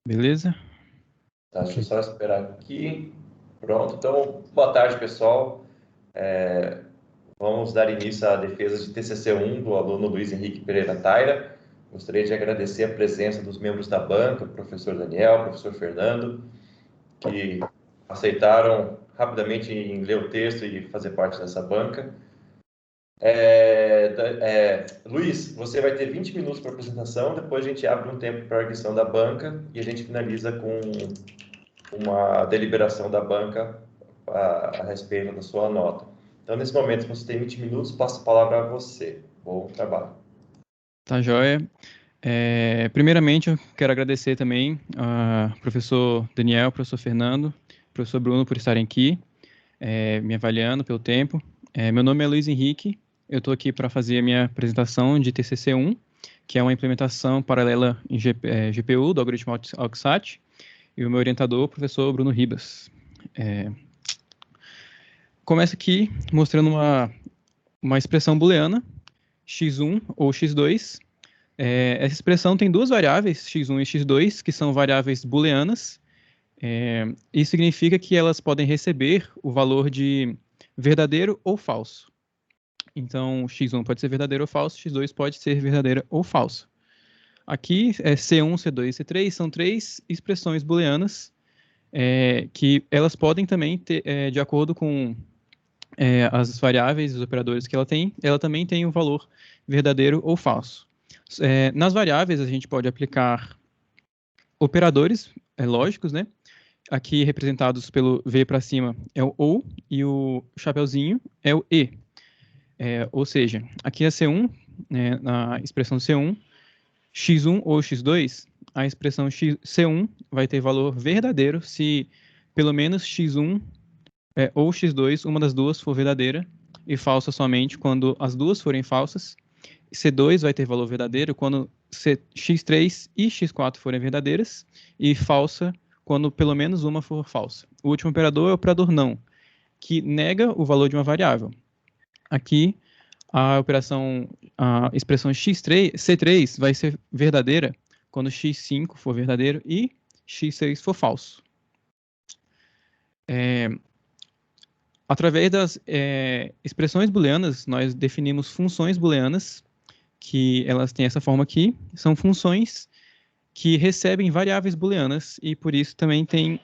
Beleza? Tá, deixa eu só esperar aqui. Pronto, então, boa tarde, pessoal. Vamos dar início à defesa de TCC1 do aluno Luiz Henrique Pereira Taira. Gostaria de agradecer a presença dos membros da banca, o professor Daniel, o professor Fernando, que aceitaram rapidamente em ler o texto e fazer parte dessa banca. Luiz, você vai ter 20 minutos para a apresentação, depois a gente abre um tempo para a arguição da banca e a gente finaliza com uma deliberação da banca a respeito da sua nota. Então, nesse momento, você tem 20 minutos, passo a palavra a você. Bom trabalho. Tá joia. Primeiramente, eu quero agradecer também ao professor Daniel, professor Fernando, professor Bruno por estarem aqui, me avaliando pelo tempo. Meu nome é Luiz Henrique, eu estou aqui para fazer a minha apresentação de TCC1, que é uma implementação paralela em GPU do algoritmo AuxSat, e o meu orientador, o professor Bruno Ribas. Começo aqui mostrando uma expressão booleana, x1 ou x2. Essa expressão tem duas variáveis, x1 e x2, que são variáveis booleanas. Isso significa que elas podem receber o valor de verdadeiro ou falso. Então, x1 pode ser verdadeiro ou falso, x2 pode ser verdadeira ou falso. Aqui, C1, C2 e C3 são três expressões booleanas que elas podem também ter, de acordo com as variáveis, os operadores que ela também tem um valor verdadeiro ou falso. Nas variáveis, a gente pode aplicar operadores lógicos, né? Aqui representados pelo V para cima é o OU e o chapeuzinho é o E. Ou seja, aqui é C1, na expressão C1, x1 ou x2, a expressão C1 vai ter valor verdadeiro se pelo menos x1 ou x2, uma das duas for verdadeira, e falsa somente quando as duas forem falsas. C2 vai ter valor verdadeiro quando x3 e x4 forem verdadeiras, e falsa quando pelo menos uma for falsa. O último operador é o operador não, que nega o valor de uma variável. Aqui, a expressão C3 vai ser verdadeira quando x5 for verdadeiro e x6 for falso. Através das expressões booleanas, nós definimos funções booleanas, que elas têm essa forma aqui, são funções que recebem variáveis booleanas e por isso também tem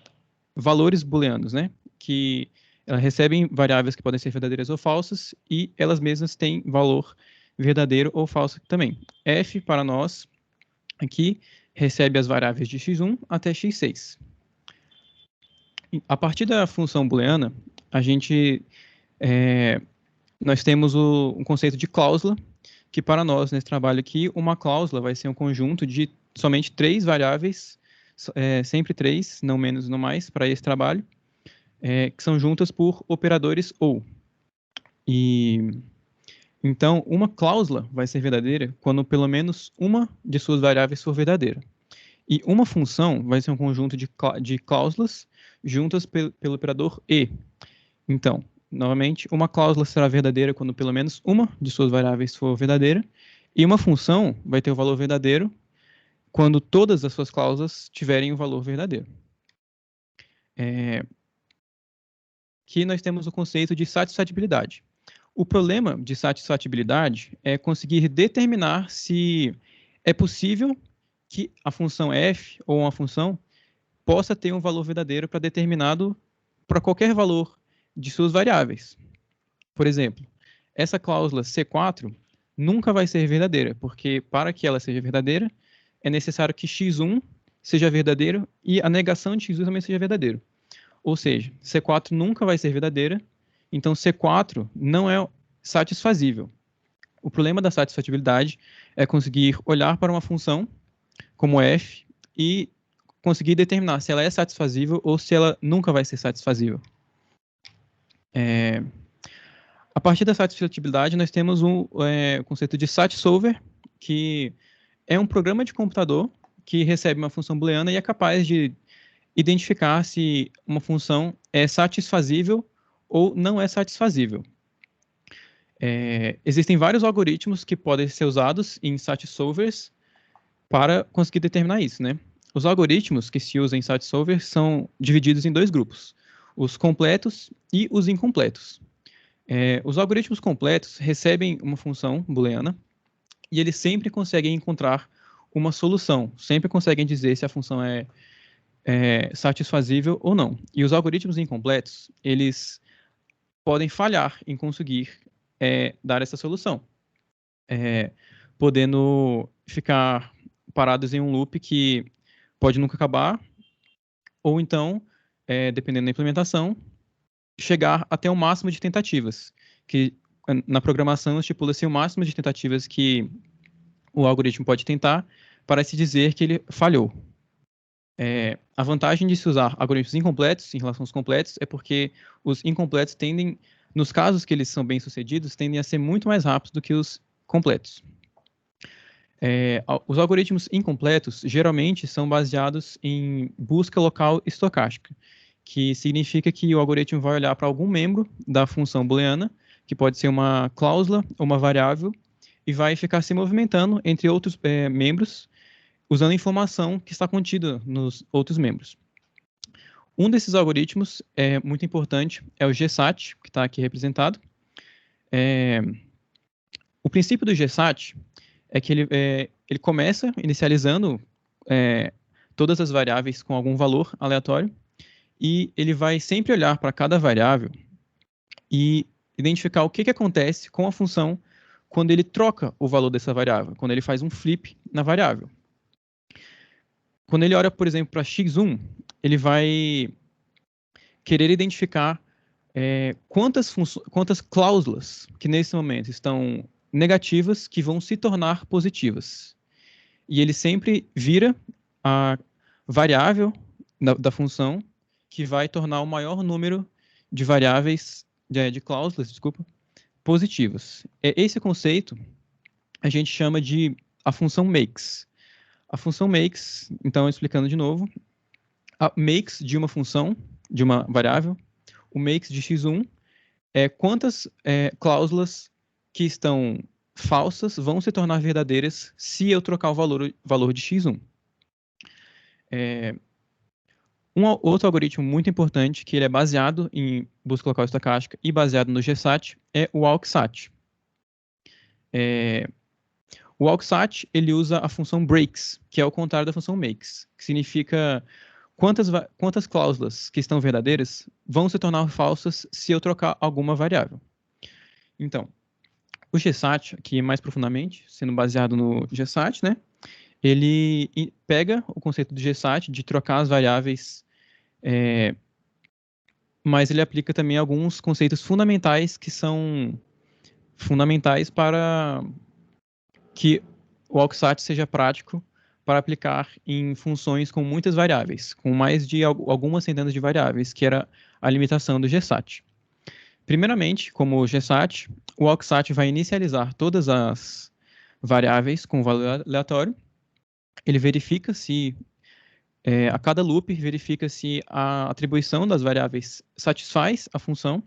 valores booleanos, né? Que elas recebem variáveis que podem ser verdadeiras ou falsas e elas mesmas têm valor verdadeiro ou falso também. F para nós aqui recebe as variáveis de x1 até x6. A partir da função booleana, nós temos um conceito de cláusula, que para nós, nesse trabalho aqui, uma cláusula vai ser um conjunto de somente 3 variáveis, sempre 3, não menos, não mais, para esse trabalho, que são juntas por operadores ou. Então, uma cláusula vai ser verdadeira quando pelo menos uma de suas variáveis for verdadeira. E uma função vai ser um conjunto de cláusulas juntas pelo operador e. Então, novamente, uma cláusula será verdadeira quando pelo menos uma de suas variáveis for verdadeira, e uma função vai ter o valor verdadeiro quando todas as suas cláusulas tiverem o valor verdadeiro. Aqui nós temos o conceito de satisfatibilidade. O problema de satisfatibilidade é conseguir determinar se é possível que a função f ou uma função possa ter um valor verdadeiro para qualquer valor de suas variáveis. Por exemplo, essa cláusula C4 nunca vai ser verdadeira, porque para que ela seja verdadeira, é necessário que x1 seja verdadeiro e a negação de x1 também seja verdadeiro. Ou seja, C4 nunca vai ser verdadeira, então C4 não é satisfazível. O problema da satisfatibilidade é conseguir olhar para uma função como f e conseguir determinar se ela é satisfazível ou se ela nunca vai ser satisfazível. A partir da satisfatibilidade, nós temos o conceito de SatSolver, que é um programa de computador que recebe uma função booleana e é capaz de identificar se uma função é satisfazível ou não é satisfazível. Existem vários algoritmos que podem ser usados em SatSolvers para conseguir determinar isso, né? os algoritmos que se usam em SAT-solver são divididos em dois grupos, os completos e os incompletos. Os algoritmos completos recebem uma função booleana e eles sempre conseguem encontrar uma solução, sempre conseguem dizer se a função é satisfazível ou não. E os algoritmos incompletos, eles podem falhar em conseguir dar essa solução, podendo ficar parados em um loop que pode nunca acabar, ou então, dependendo da implementação, chegar até o máximo de tentativas, que na programação estipula-se o máximo de tentativas que o algoritmo pode tentar para se dizer que ele falhou. A vantagem de se usar algoritmos incompletos em relação aos completos é porque os incompletos tendem, nos casos que eles são bem-sucedidos, tendem a ser muito mais rápidos do que os completos. Os algoritmos incompletos geralmente são baseados em busca local estocástica, que significa que o algoritmo vai olhar para algum membro da função booleana, que pode ser uma cláusula ou uma variável, e vai ficar se movimentando entre outros membros, usando a informação que está contida nos outros membros. Um desses algoritmos muito importante é o GSAT, que está aqui representado. O princípio do GSAT é que ele começa inicializando todas as variáveis com algum valor aleatório, e ele vai sempre olhar para cada variável e identificar o que acontece com a função quando ele troca o valor dessa variável, quando ele faz um flip na variável. Quando ele olha, por exemplo, para x1, ele vai querer identificar quantas cláusulas que nesse momento estão negativas que vão se tornar positivas. E ele sempre vira a variável da função que vai tornar o maior número de variáveis, de cláusulas, desculpa, positivas. Esse conceito a gente chama de a função makes. A função makes, então explicando de novo, a makes de uma função, de uma variável, o makes de x1 é quantas cláusulas que estão falsas vão se tornar verdadeiras se eu trocar o valor de x1. Um outro algoritmo muito importante, que ele é baseado em busca local estocástica e baseado no GSAT, é o AUXSAT. O AUXSAT, ele usa a função breaks, que é o contrário da função makes, que significa quantas cláusulas que estão verdadeiras vão se tornar falsas se eu trocar alguma variável. Então, o GSAT, aqui mais profundamente, sendo baseado no GSAT, né? Ele pega o conceito do GSAT de trocar as variáveis, mas ele aplica também alguns conceitos fundamentais que são fundamentais para que o AUXSAT seja prático para aplicar em funções com muitas variáveis, com mais de algumas centenas de variáveis, que era a limitação do GSAT. Primeiramente, como o GSAT, o AUXSAT vai inicializar todas as variáveis com valor aleatório. Ele verifica se, a cada loop, verifica se a atribuição das variáveis satisfaz a função.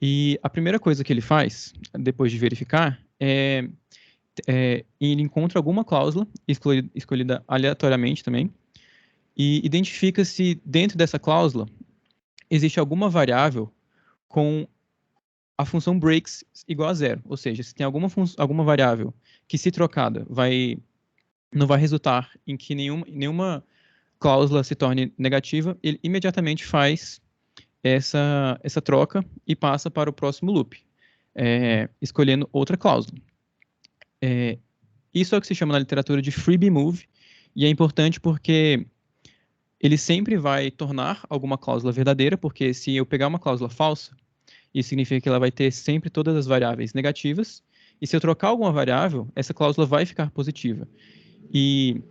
E a primeira coisa que ele faz, depois de verificar, ele encontra alguma cláusula, escolhida aleatoriamente também, e identifica se dentro dessa cláusula existe alguma variável com a função breaks igual a zero. Ou seja, se tem alguma variável que, se trocada, não vai resultar em que nenhuma cláusula se torne negativa, ele imediatamente faz essa troca e passa para o próximo loop, escolhendo outra cláusula. Isso é o que se chama na literatura de freebie move, e é importante porque ele sempre vai tornar alguma cláusula verdadeira, porque se eu pegar uma cláusula falsa, isso significa que ela vai ter sempre todas as variáveis negativas, e se eu trocar alguma variável, essa cláusula vai ficar positiva. E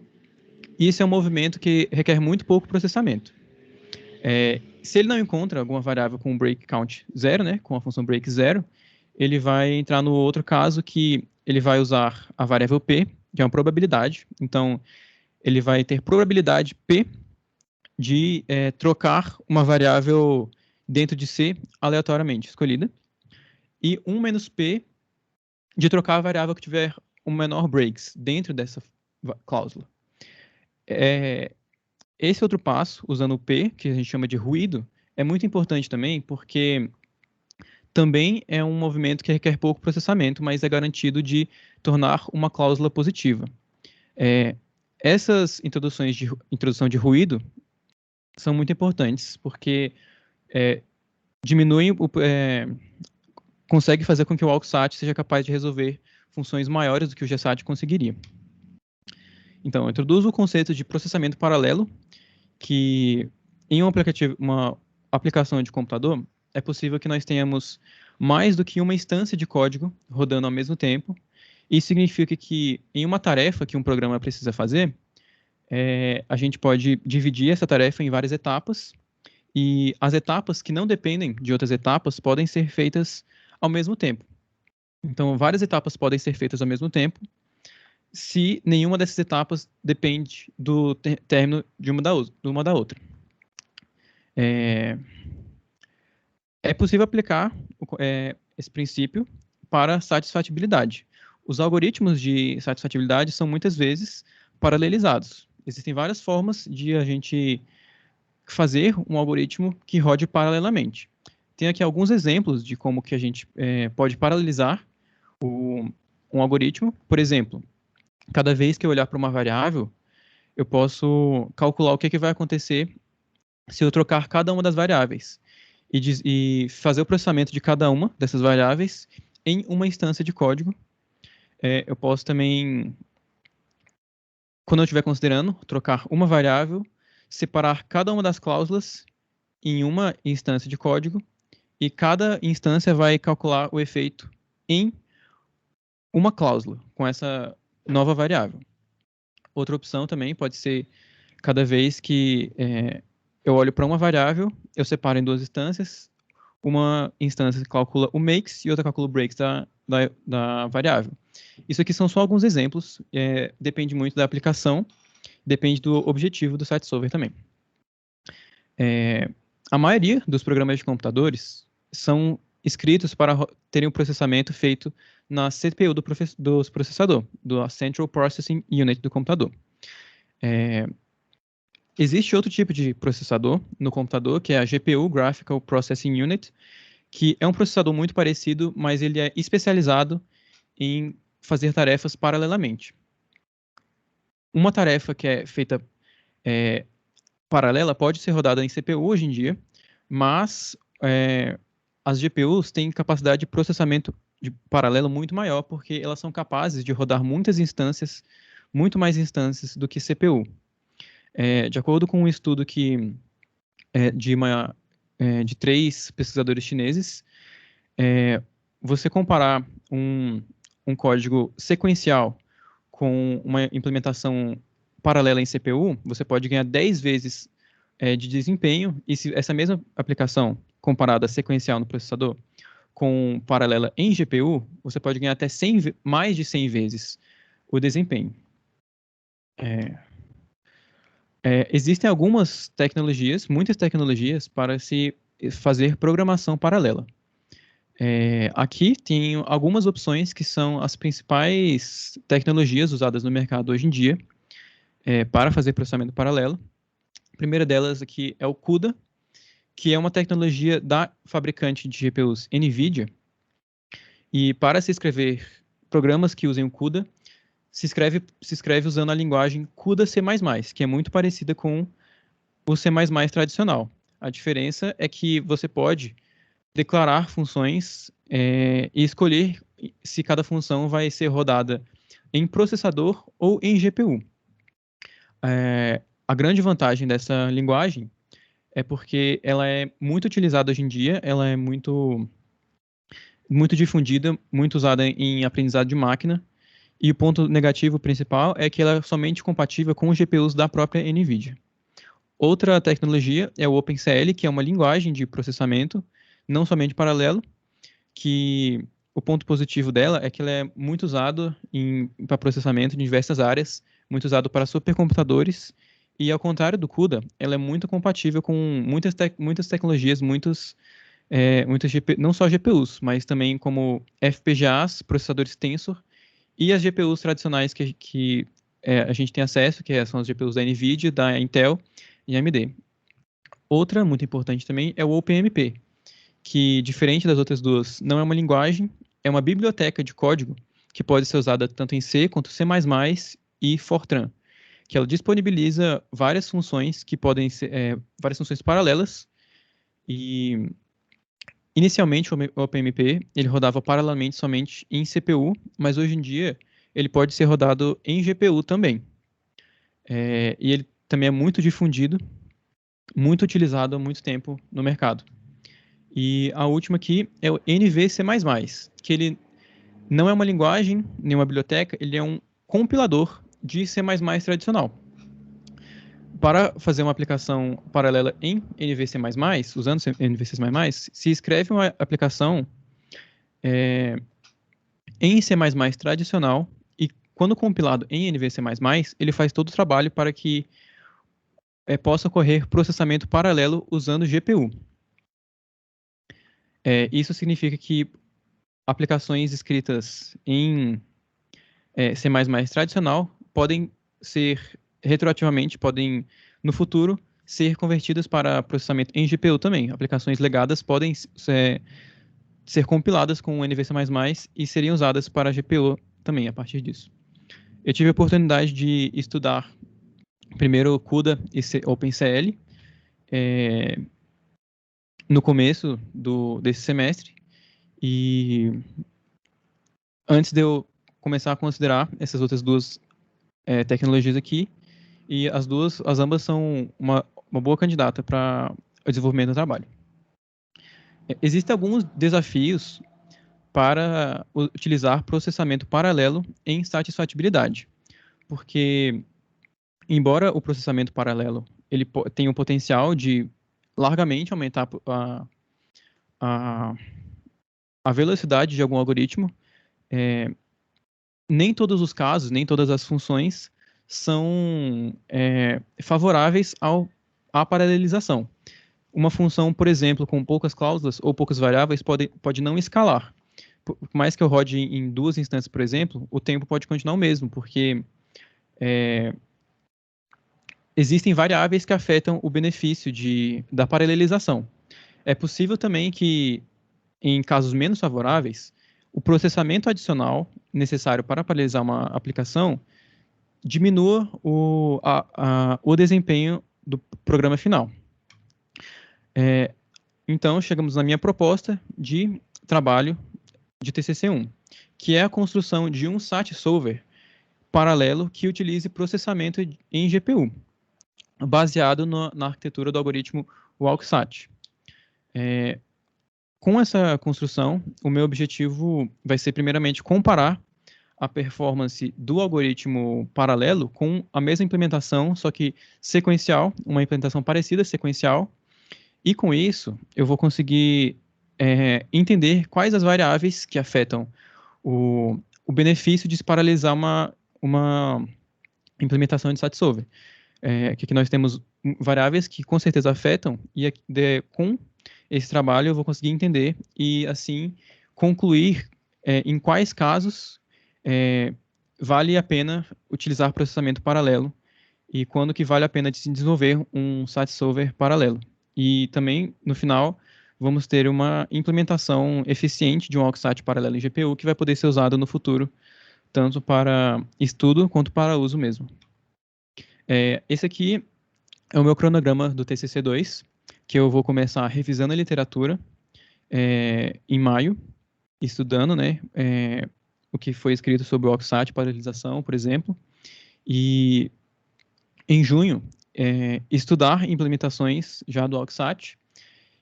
isso é um movimento que requer muito pouco processamento. Se ele não encontra alguma variável com break count 0, né, com a função break 0, ele vai entrar no outro caso que ele vai usar a variável p, que é uma probabilidade. Então, ele vai ter probabilidade p de trocar uma variável dentro de C aleatoriamente escolhida, e 1 menos p de trocar a variável que tiver o menor breaks dentro dessa cláusula. Esse outro passo, usando o P, que a gente chama de ruído, é muito importante também, porque também é um movimento que requer pouco processamento, mas é garantido de tornar uma cláusula positiva. Essas introdução de ruído são muito importantes, porque diminuem, consegue fazer com que o AUXAT seja capaz de resolver funções maiores do que o GSAT conseguiria. Então, eu introduzo o conceito de processamento paralelo, que em uma aplicação de computador, é possível que nós tenhamos mais do que uma instância de código rodando ao mesmo tempo. Isso significa que em uma tarefa que um programa precisa fazer, a gente pode dividir essa tarefa em várias etapas, e as etapas que não dependem de outras etapas podem ser feitas ao mesmo tempo. Então, várias etapas podem ser feitas ao mesmo tempo, se nenhuma dessas etapas depende do término de uma da outra. É possível aplicar esse princípio para satisfatibilidade. Os algoritmos de satisfatibilidade são muitas vezes paralelizados. Existem várias formas de a gente fazer um algoritmo que rode paralelamente. Tem aqui alguns exemplos de como que a gente pode paralelizar um algoritmo. Por exemplo, cada vez que eu olhar para uma variável, eu posso calcular o que vai acontecer se eu trocar cada uma das variáveis e fazer o processamento de cada uma dessas variáveis em uma instância de código. Eu posso também, quando eu estiver considerando, trocar uma variável, separar cada uma das cláusulas em uma instância de código, e cada instância vai calcular o efeito em uma cláusula com essa nova variável. Outra opção também pode ser, cada vez que eu olho para uma variável, eu separo em duas instâncias. Uma instância calcula o makes e outra calcula o breaks da variável. Isso aqui são só alguns exemplos, depende muito da aplicação, depende do objetivo do site solver também. A maioria dos programas de computadores são escritos para terem um processamento feito na CPU do processador, do Central Processing Unit do computador. Existe outro tipo de processador no computador, que é a GPU, Graphical Processing Unit, que é um processador muito parecido, mas ele é especializado em fazer tarefas paralelamente. Uma tarefa que é feita paralela pode ser rodada em CPU hoje em dia, mas as GPUs têm capacidade de processamento de paralelo muito maior, porque elas são capazes de rodar muitas instâncias, muito mais instâncias do que CPU. De acordo com um estudo de 3 pesquisadores chineses, você comparar um código sequencial com uma implementação paralela em CPU, você pode ganhar 10 vezes de desempenho, e se essa mesma aplicação comparada sequencial no processador com paralela em GPU, você pode ganhar até mais de 100 vezes o desempenho. Existem algumas tecnologias, muitas tecnologias, para se fazer programação paralela. Aqui tem algumas opções que são as principais tecnologias usadas no mercado hoje em dia para fazer processamento paralelo. A primeira delas aqui é o CUDA, que é uma tecnologia da fabricante de GPUs NVIDIA, e para se escrever programas que usem o CUDA, se escreve usando a linguagem CUDA C++, que é muito parecida com o C++ tradicional. A diferença é que você pode declarar funções e escolher se cada função vai ser rodada em processador ou em GPU. A grande vantagem dessa linguagem é porque ela é muito utilizada hoje em dia, ela é muito difundida, muito usada em aprendizado de máquina, e o ponto negativo principal é que ela é somente compatível com os GPUs da própria NVIDIA. Outra tecnologia é o OpenCL, que é uma linguagem de processamento, não somente paralelo, que o ponto positivo dela é que ela é muito usado para processamento de diversas áreas, muito usado para supercomputadores, e ao contrário do CUDA, ela é muito compatível com muitas tecnologias, não só GPUs, mas também como FPGAs, processadores Tensor, e as GPUs tradicionais que a gente tem acesso, que são as GPUs da NVIDIA, da Intel e AMD. Outra, muito importante também, é o OpenMP, que, diferente das outras duas, não é uma linguagem, é uma biblioteca de código que pode ser usada tanto em C quanto C++ e Fortran, que ela disponibiliza várias funções que podem ser várias funções paralelas. E inicialmente o OpenMP ele rodava paralelamente somente em CPU, mas hoje em dia ele pode ser rodado em GPU também. E ele também é muito difundido, muito utilizado há muito tempo no mercado. E a última aqui é o NVC++, que ele não é uma linguagem, nem uma biblioteca, ele é um compilador de C++ tradicional. Para fazer uma aplicação paralela em NVC++, usando NVC++, se escreve uma aplicação em C++ tradicional e quando compilado em NVC++, ele faz todo o trabalho para que possa ocorrer processamento paralelo usando GPU. Isso significa que aplicações escritas em C++ tradicional podem ser retroativamente, podem no futuro ser convertidas para processamento em GPU também. Aplicações legadas podem ser compiladas com NVC++ e seriam usadas para GPU também a partir disso. Eu tive a oportunidade de estudar primeiro CUDA e OpenCL no começo desse semestre, e antes de eu começar a considerar essas outras duas tecnologias aqui, e as ambas são uma boa candidata para o desenvolvimento do trabalho. Existem alguns desafios para utilizar processamento paralelo em satisfatibilidade, porque embora o processamento paralelo ele tenha o potencial de largamente aumentar a velocidade de algum algoritmo, nem todos os casos, nem todas as funções são favoráveis à paralelização. Uma função, por exemplo, com poucas cláusulas ou poucas variáveis pode não escalar. Por mais que eu rode em duas instâncias, por exemplo, o tempo pode continuar o mesmo, porque existem variáveis que afetam o benefício da paralelização. É possível também que, em casos menos favoráveis, o processamento adicional necessário para paralelizar uma aplicação diminua o desempenho do programa final. Então, chegamos na minha proposta de trabalho de TCC1, que é a construção de um SAT solver paralelo que utilize processamento em GPU, baseado na arquitetura do algoritmo WalkSat. Com essa construção, o meu objetivo vai ser, primeiramente, comparar a performance do algoritmo paralelo com a mesma implementação, só que sequencial, uma implementação parecida, sequencial, e com isso eu vou conseguir entender quais as variáveis que afetam o benefício de se paralisar uma implementação de SAT solver. Aqui nós temos variáveis que com certeza afetam, e com esse trabalho eu vou conseguir entender e, assim, concluir em quais casos vale a pena utilizar processamento paralelo e quando que vale a pena de se desenvolver um SAT solver paralelo. E também, no final, vamos ter uma implementação eficiente de um WalkSat paralelo em GPU que vai poder ser usado no futuro, tanto para estudo quanto para uso mesmo. Esse aqui é o meu cronograma do TCC2, que eu vou começar revisando a literatura em maio, estudando, né, o que foi escrito sobre o WalkSat, paralelização, por exemplo, e em junho, estudar implementações já do WalkSat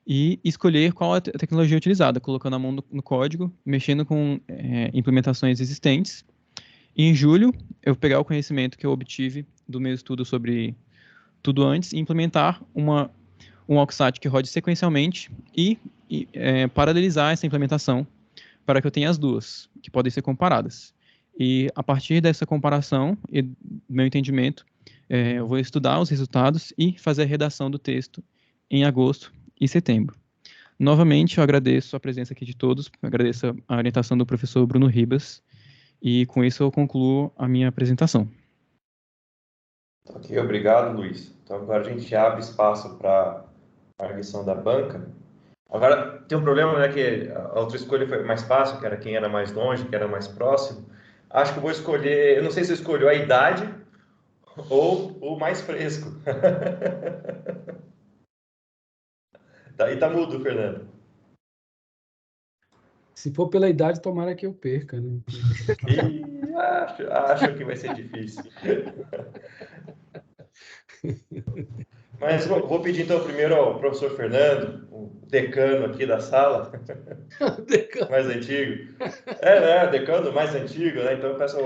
e escolher qual a tecnologia utilizada, colocando a mão no código, mexendo com implementações existentes. E em julho, eu pegar o conhecimento que eu obtive do meu estudo sobre tudo antes e implementar um WalkSat que rode sequencialmente e paralelizar essa implementação para que eu tenha as duas, que podem ser comparadas. E a partir dessa comparação e do meu entendimento, eu vou estudar os resultados e fazer a redação do texto em agosto e setembro. Novamente, eu agradeço a presença aqui de todos, agradeço a orientação do professor Bruno Ribas, e com isso eu concluo a minha apresentação. Ok, obrigado, Luiz. Então agora a gente abre espaço para a arguição da banca. Agora tem um problema, né, que a outra escolha foi mais fácil, que era quem era mais longe, quem era mais próximo. Acho que eu vou escolher, eu não sei se eu escolho a idade ou o mais fresco. E tá mudo, Fernando. Se for pela idade, tomara que eu perca, né? E acho que vai ser difícil. Mas vou pedir então primeiro ao professor Fernando, o decano aqui da sala, mais antigo. Né? Decano mais antigo, né? Então eu peço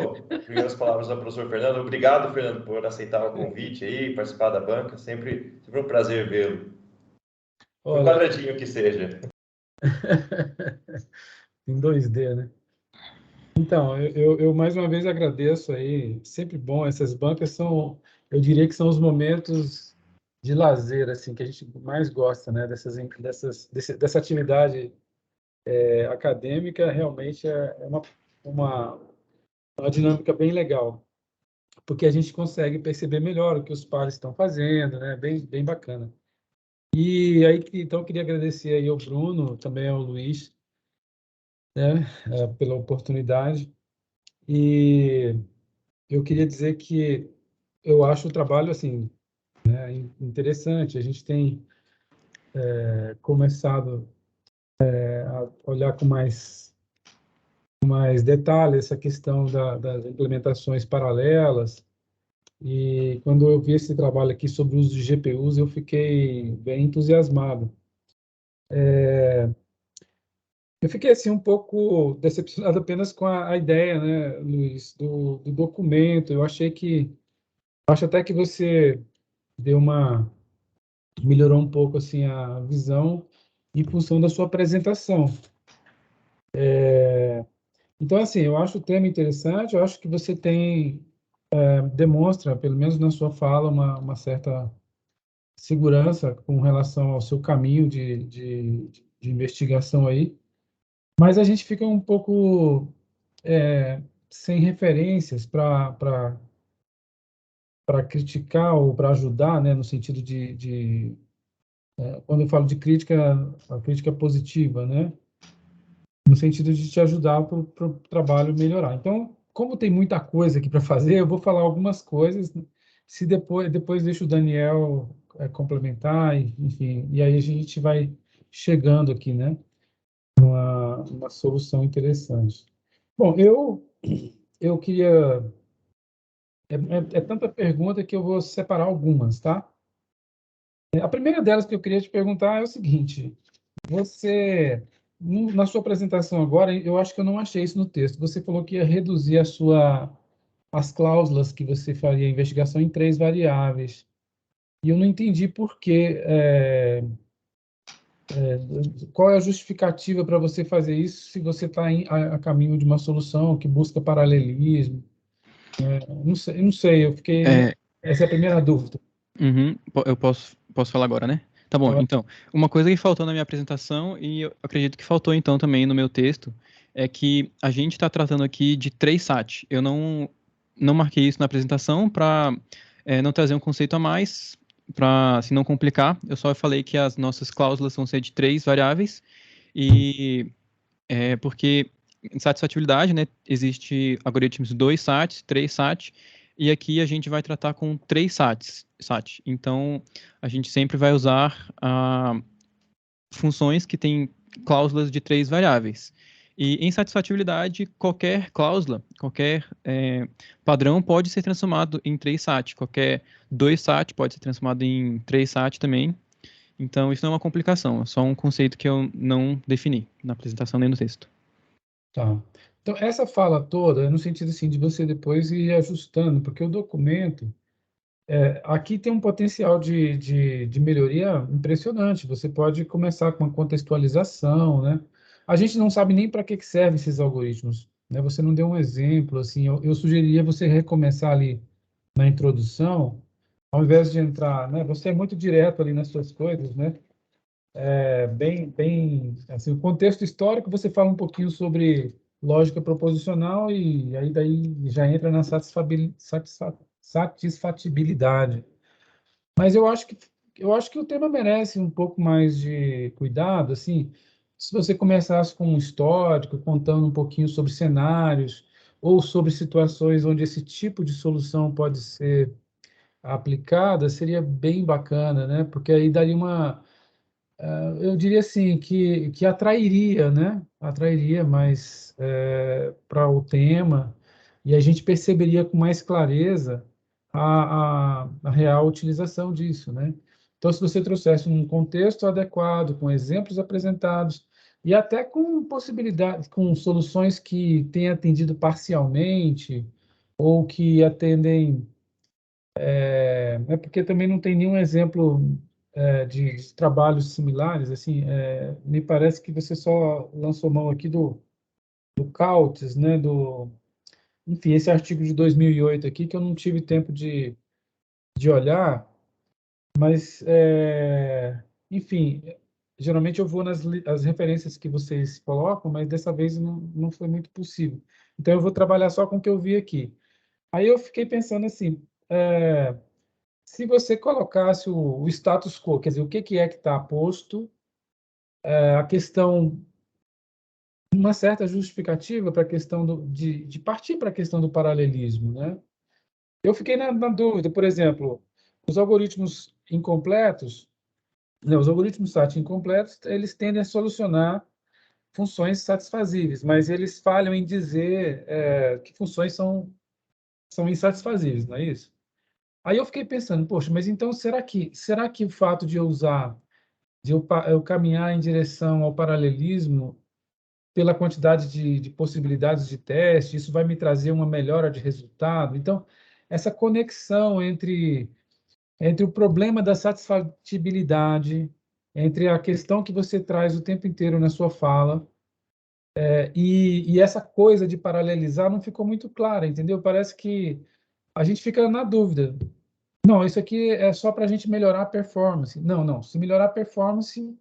primeiras palavras ao professor Fernando. Obrigado, Fernando, por aceitar o convite aí, participar da banca. Sempre um prazer vê-lo. Um quadradinho que seja. Em 2D, né? Então, eu mais uma vez agradeço aí, sempre bom, essas bancas são, eu diria que são os momentos de lazer, assim, que a gente mais gosta, né, dessa atividade acadêmica, realmente é uma dinâmica bem legal, porque a gente consegue perceber melhor o que os pares estão fazendo, né, bem bacana. E aí, então, eu queria agradecer aí ao Bruno, também ao Luiz, né, pela oportunidade. E eu queria dizer que eu acho o trabalho assim, né, interessante. A gente tem começado a olhar com mais detalhe essa questão das implementações paralelas. E quando eu vi esse trabalho aqui sobre o uso de GPUs, eu fiquei bem entusiasmado. Eu fiquei assim um pouco decepcionado apenas com a ideia, né, Luiz, do documento. Eu acho até que você deu melhorou um pouco assim a visão em função da sua apresentação. Então, assim, eu acho o tema interessante, eu acho que você demonstra, pelo menos na sua fala, uma certa segurança com relação ao seu caminho de investigação aí, mas a gente fica um pouco sem referências para criticar ou para ajudar, né, no sentido quando eu falo de crítica, a crítica positiva, né? No sentido de te ajudar para o trabalho melhorar. Então, como tem muita coisa aqui para fazer, eu vou falar algumas coisas, se depois deixo o Daniel complementar, enfim, e aí a gente vai chegando aqui, né? Uma solução interessante. Bom, eu queria... É tanta pergunta que eu vou separar algumas, tá? A primeira delas que eu queria te perguntar é o seguinte: você, na sua apresentação agora, eu acho que eu não achei isso no texto. Você falou que ia reduzir as cláusulas que você faria a investigação em 3 variáveis. E eu não entendi por quê. Qual é a justificativa para você fazer isso se você está a caminho de uma solução que busca paralelismo? Não sei, eu fiquei... Essa é a primeira dúvida. Eu posso falar agora, né? Tá bom, então, uma coisa que faltou na minha apresentação, e eu acredito que faltou então também no meu texto, é que a gente está tratando aqui de 3 SAT. Eu não marquei isso na apresentação para não trazer um conceito a mais, para assim, não complicar. Eu só falei que as nossas cláusulas vão ser de 3 variáveis, e porque em satisfatibilidade, né, existe algoritmos 2 SATs, 3 SAT, e aqui a gente vai tratar com 3 SAT. Então, a gente sempre vai usar funções que têm cláusulas de 3 variáveis. E em satisfatibilidade, qualquer cláusula, qualquer padrão pode ser transformado em 3 SAT. Qualquer 2 SAT pode ser transformado em 3 SAT também. Então, isso não é uma complicação, é só um conceito que eu não defini na apresentação nem no texto. Tá. Então, essa fala toda é no sentido assim, de você depois ir ajustando, porque o documento, aqui tem um potencial de melhoria impressionante. Você pode começar com uma contextualização, né? A gente não sabe nem para que servem esses algoritmos, né? Você não deu um exemplo, assim, eu sugeriria você recomeçar ali na introdução, ao invés de entrar, né? Você é muito direto ali nas suas coisas, né? Bem, assim, o contexto histórico, você fala um pouquinho sobre lógica proposicional e aí daí já entra na satisfatibilidade. Mas eu acho que o tema merece um pouco mais de cuidado, assim, se você começasse com um histórico, contando um pouquinho sobre cenários ou sobre situações onde esse tipo de solução pode ser aplicada, seria bem bacana, né? Porque aí daria eu diria assim, que atrairia, né? Atrairia mais para o tema e a gente perceberia com mais clareza a real utilização disso, né? Então, se você trouxesse um contexto adequado, com exemplos apresentados e até com possibilidades, com soluções que têm atendido parcialmente ou que atendem, porque também não tem nenhum exemplo de trabalhos similares, assim, me parece que você só lançou mão aqui do Cautes, né, enfim, esse artigo de 2008 aqui, que eu não tive tempo de olhar, mas, enfim, geralmente eu vou nas as referências que vocês colocam, mas dessa vez não foi muito possível. Então, eu vou trabalhar só com o que eu vi aqui. Aí eu fiquei pensando assim, se você colocasse o status quo, quer dizer, o que é que está posto, a questão, uma certa justificativa para a questão de partir para a questão do paralelismo, né? Eu fiquei na dúvida, por exemplo, os algoritmos incompletos, né, os algoritmos SAT incompletos, eles tendem a solucionar funções satisfazíveis, mas eles falham em dizer que funções são insatisfazíveis, não é isso? Aí eu fiquei pensando, poxa, mas então será que o fato de eu caminhar em direção ao paralelismo pela quantidade de possibilidades de teste, isso vai me trazer uma melhora de resultado? Então, essa conexão entre o problema da satisfatibilidade, entre a questão que você traz o tempo inteiro na sua fala, e essa coisa de paralelizar não ficou muito clara, entendeu? Parece que a gente fica na dúvida. Não, isso aqui é só para a gente melhorar a performance. Não, não. Se melhorar a performance,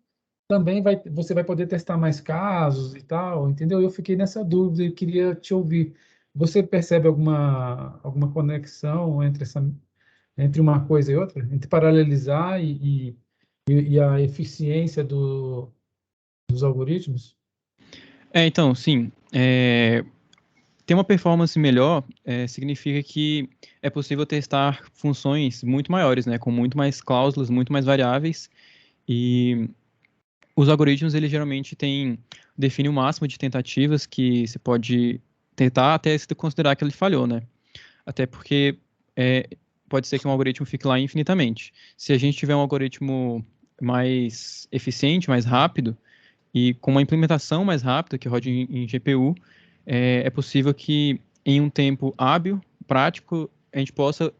também você vai poder testar mais casos e tal, entendeu? Eu fiquei nessa dúvida e queria te ouvir. Você percebe alguma conexão entre uma coisa e outra? Entre paralelizar e a eficiência dos algoritmos? Então, sim. Ter uma performance melhor significa que é possível testar funções muito maiores, né? Com muito mais cláusulas, muito mais variáveis. E os algoritmos, eles geralmente definem o máximo de tentativas que se pode tentar até se considerar que ele falhou, né? Até porque pode ser que um algoritmo fique lá infinitamente. Se a gente tiver um algoritmo mais eficiente, mais rápido, e com uma implementação mais rápida, que roda em GPU, é possível que em um tempo hábil, prático, a gente possa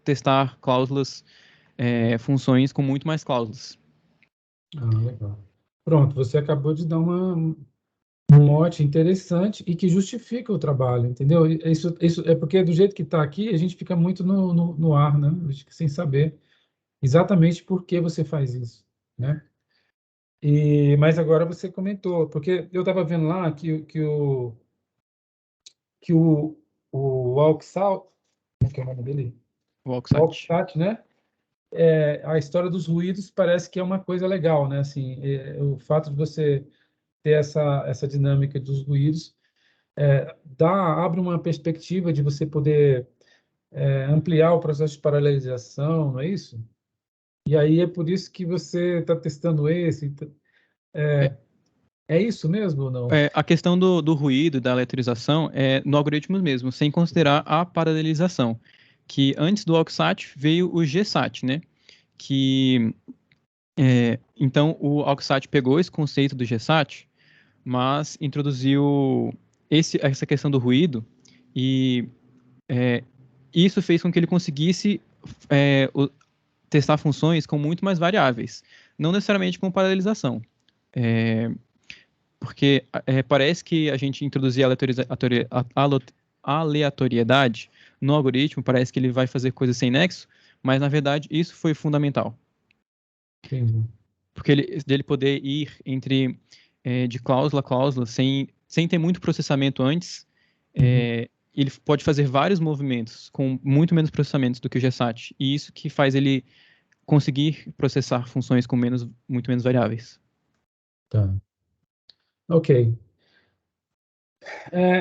testar cláusulas, funções com muito mais cláusulas. Ah, legal. Pronto, você acabou de dar um mote interessante e que justifica o trabalho, entendeu? Isso é porque do jeito que está aqui, a gente fica muito no ar, né? A gente fica sem saber exatamente por que você faz isso, né? Mas agora você comentou, porque eu estava vendo lá que o Alcsat, como é que é o nome dele? O O Alcsat. Alcsat, né? A história dos ruídos parece que é uma coisa legal, né? Assim, o fato de você ter essa dinâmica dos ruídos abre uma perspectiva de você poder ampliar o processo de paralelização, não é isso? E aí é por isso que você está testando esse. É isso mesmo ou não? A questão do ruído, da letorização, é no algoritmo mesmo, sem considerar a paralelização. Que antes do Alcsat veio o GSAT, né? Que, então, o Alcsat pegou esse conceito do GSAT, mas introduziu essa questão do ruído, e isso fez com que ele conseguisse testar funções com muito mais variáveis, não necessariamente com paralelização. Porque parece que a gente introduzir aleatoriedade no algoritmo, parece que ele vai fazer coisas sem nexo, mas na verdade isso foi fundamental. Entendi. Porque dele poder ir de cláusula a cláusula sem ter muito processamento antes, ele pode fazer vários movimentos com muito menos processamentos do que o GSAT. E isso que faz ele conseguir processar funções com muito menos variáveis. Tá. Ok.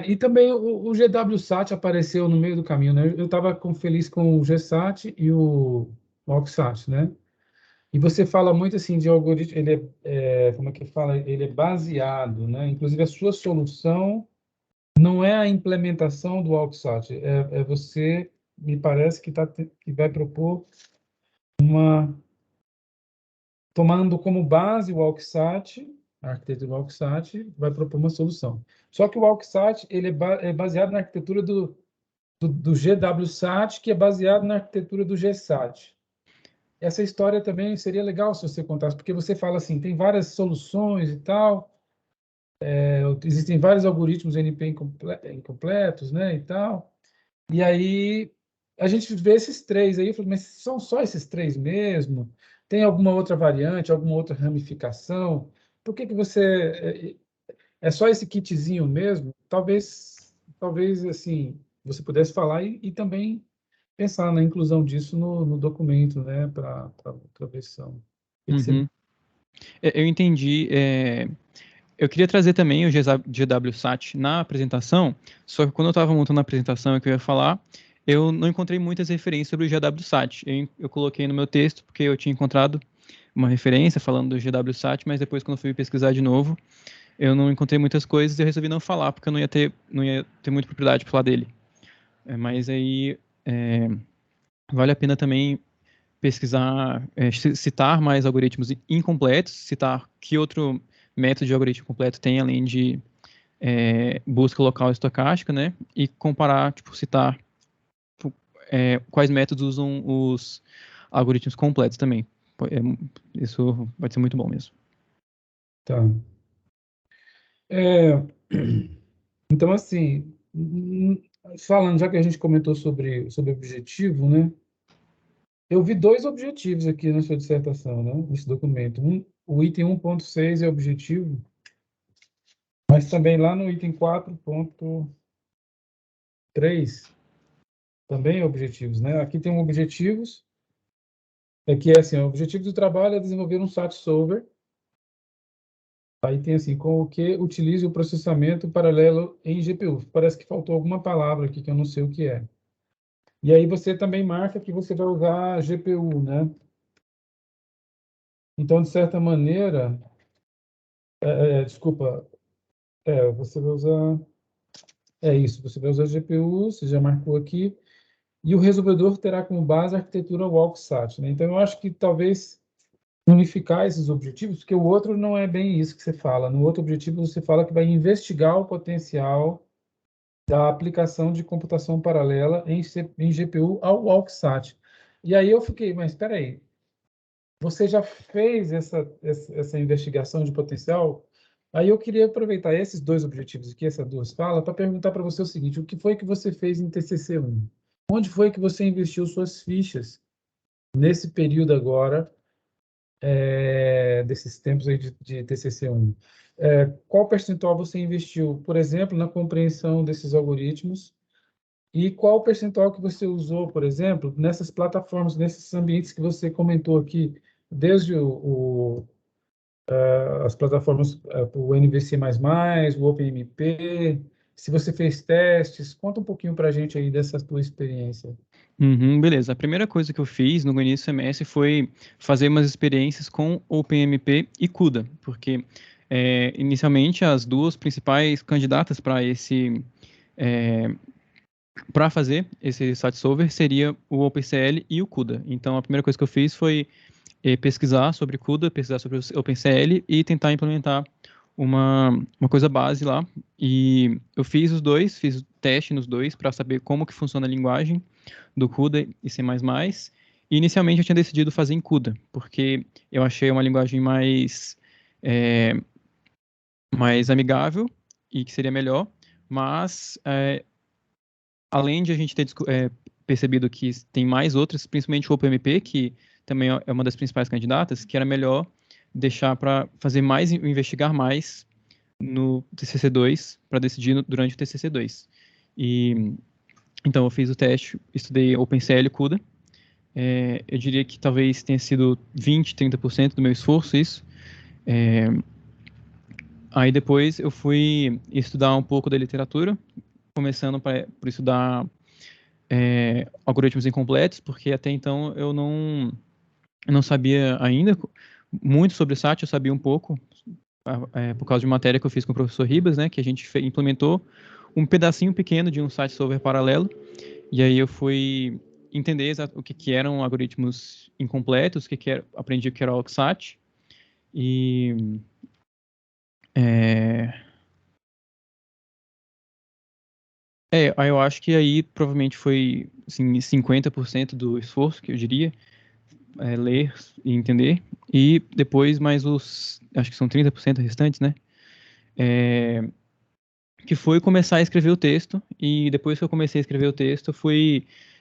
E também o GWSAT apareceu no meio do caminho, né? Eu estava feliz com o GSAT e o AUXSAT, né? E você fala muito assim de algoritmo, como é que fala? Ele é baseado, né? Inclusive a sua solução não é a implementação do AUXSAT, você, me parece que vai propor tomando como base o AUXSAT, a arquitetura do AUXSAT, vai propor uma solução. Só que o AUXSAT ele é baseado na arquitetura do GWSAT, que é baseado na arquitetura do GSAT. Essa história também seria legal se você contasse, porque você fala assim, tem várias soluções e tal, existem vários algoritmos NP incompletos, né, e tal. E aí a gente vê esses três aí, eu falei, mas são só esses três mesmo? Tem alguma outra variante, alguma outra ramificação? Por que você é só esse kitzinho mesmo? Talvez assim você pudesse falar e também pensar na inclusão disso no documento, né, para outra versão. O que você... Uhum. Eu entendi. Eu queria trazer também o GWSAT na apresentação, só que quando eu estava montando a apresentação que eu ia falar, eu não encontrei muitas referências sobre o GWSAT. Eu coloquei no meu texto porque eu tinha encontrado uma referência falando do GWSAT, mas depois quando eu fui pesquisar de novo, eu não encontrei muitas coisas e eu resolvi não falar, porque eu não ia ter muita propriedade para falar dele. Mas aí vale a pena também pesquisar, citar mais algoritmos incompletos, citar que outro método de algoritmo completo tem, além de busca local estocástica, né? E comparar, tipo, citar quais métodos usam os algoritmos completos também. Isso vai ser muito bom mesmo. Tá. Então, assim, falando, já que a gente comentou sobre objetivo, né? Eu vi dois objetivos aqui na sua dissertação, né? Nesse documento. O item 1.6 é objetivo, mas também lá no item 4.3 também é objetivos, né? Aqui tem objetivos, que é assim, o objetivo do trabalho é desenvolver um SAT solver. Aí tem assim, com o que utilize o processamento paralelo em GPU. Parece que faltou alguma palavra aqui que eu não sei o que é. E aí você também marca que você vai usar a GPU, né? Então, de certa maneira, desculpa, você vai usar, isso, você vai usar a GPU, você já marcou aqui, e o resolvedor terá como base a arquitetura WalkSat, né? Então, eu acho que talvez unificar esses objetivos, porque o outro não é bem isso que você fala. No outro objetivo, você fala que vai investigar o potencial da aplicação de computação paralela em GPU ao WalkSat. E aí eu fiquei, mas espera aí, você já fez essa investigação de potencial? Aí eu queria aproveitar esses dois objetivos aqui, essas duas falas, para perguntar para você o seguinte: o que foi que você fez em TCC1? Onde foi que você investiu suas fichas nesse período agora, desses tempos aí de TCC1? Qual percentual você investiu, por exemplo, na compreensão desses algoritmos? E qual percentual que você usou, por exemplo, nessas plataformas, nesses ambientes que você comentou aqui, desde as plataformas, o NVC++, o OpenMP, se você fez testes, conta um pouquinho para a gente aí dessa tua experiência. Beleza. A primeira coisa que eu fiz no início do semestre foi fazer umas experiências com OpenMP e CUDA, porque inicialmente as duas principais candidatas para para fazer esse SAT solver seria o OpenCL e o CUDA. Então a primeira coisa que eu fiz foi pesquisar sobre CUDA, pesquisar sobre o OpenCL e tentar implementar uma coisa base lá. E eu fiz os dois, fiz o teste nos dois para saber como que funciona a linguagem do CUDA e C++. E inicialmente eu tinha decidido fazer em CUDA, porque eu achei uma linguagem mais amigável e que seria melhor, mas além de a gente ter percebido que tem mais outras, principalmente o OpenMP, que também é uma das principais candidatas, que era melhor deixar para fazer mais, investigar mais no TCC2, para decidir durante o TCC2. E então eu fiz o teste, estudei OpenCL e CUDA. Eu diria que talvez tenha sido 20, 30% do meu esforço isso. Aí depois eu fui estudar um pouco da literatura, começando por estudar algoritmos incompletos, porque até então eu não sabia ainda muito sobre o SAT, eu sabia um pouco, por causa de uma matéria que eu fiz com o professor Ribas, né, que a gente implementou um pedacinho pequeno de um SAT solver paralelo, e aí eu fui entender o que eram algoritmos incompletos, aprendi o que era o SAT, e aí eu acho que aí provavelmente foi assim, 50% do esforço, que eu diria, ler e entender, e depois mais acho que são 30% restantes, né? Que foi começar a escrever o texto, e depois que eu comecei a escrever o texto,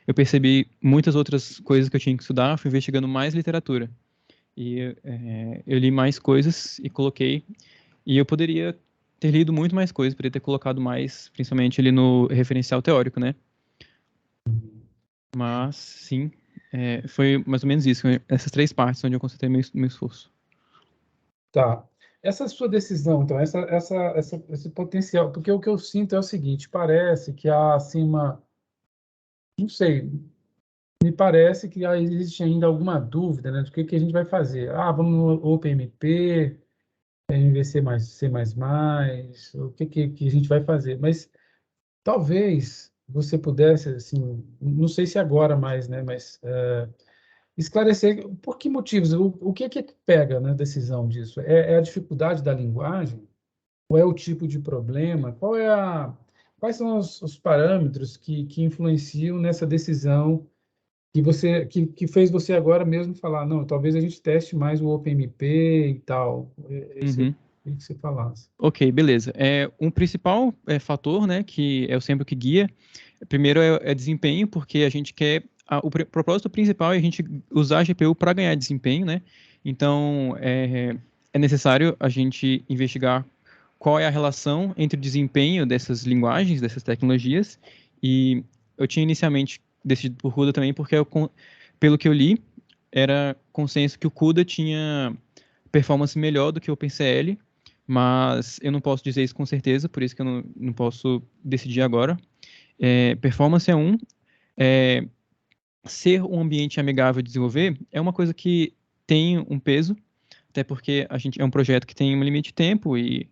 eu percebi muitas outras coisas que eu tinha que estudar, fui investigando mais literatura. E eu li mais coisas e coloquei, e eu poderia ter lido muito mais coisas, poderia ter colocado mais, principalmente ali no referencial teórico, né? Mas, sim, foi mais ou menos isso, essas 3 partes onde eu concentrei meu esforço. Tá. Essa sua decisão, então, esse potencial, porque o que eu sinto é o seguinte, parece que há, assim, não sei, me parece que existe ainda alguma dúvida, né, do que a gente vai fazer. Ah, vamos no OpenMP, MVC mais C++, o que a gente vai fazer? Mas talvez você pudesse, assim, não sei se agora mais, né, mas esclarecer por que motivos, o que pega na decisão disso? É a dificuldade da linguagem? Ou é o tipo de problema? Quais são os parâmetros que influenciam nessa decisão que fez você agora mesmo falar, não, talvez a gente teste mais o OpenMP e tal. Esse Uhum. é o que você falasse. Ok, beleza. Um principal fator, né, que é sempre o que guia, primeiro é desempenho, porque a gente quer, o propósito principal é a gente usar a GPU para ganhar desempenho, né? Então, é necessário a gente investigar qual é a relação entre o desempenho dessas linguagens, dessas tecnologias, e eu tinha inicialmente decidido por CUDA também, porque pelo que eu li, era consenso que o CUDA tinha performance melhor do que o OpenCL, mas eu não posso dizer isso com certeza, por isso que eu não posso decidir agora. Performance é ser um ambiente amigável de desenvolver é uma coisa que tem um peso, até porque a gente é um projeto que tem um limite de tempo e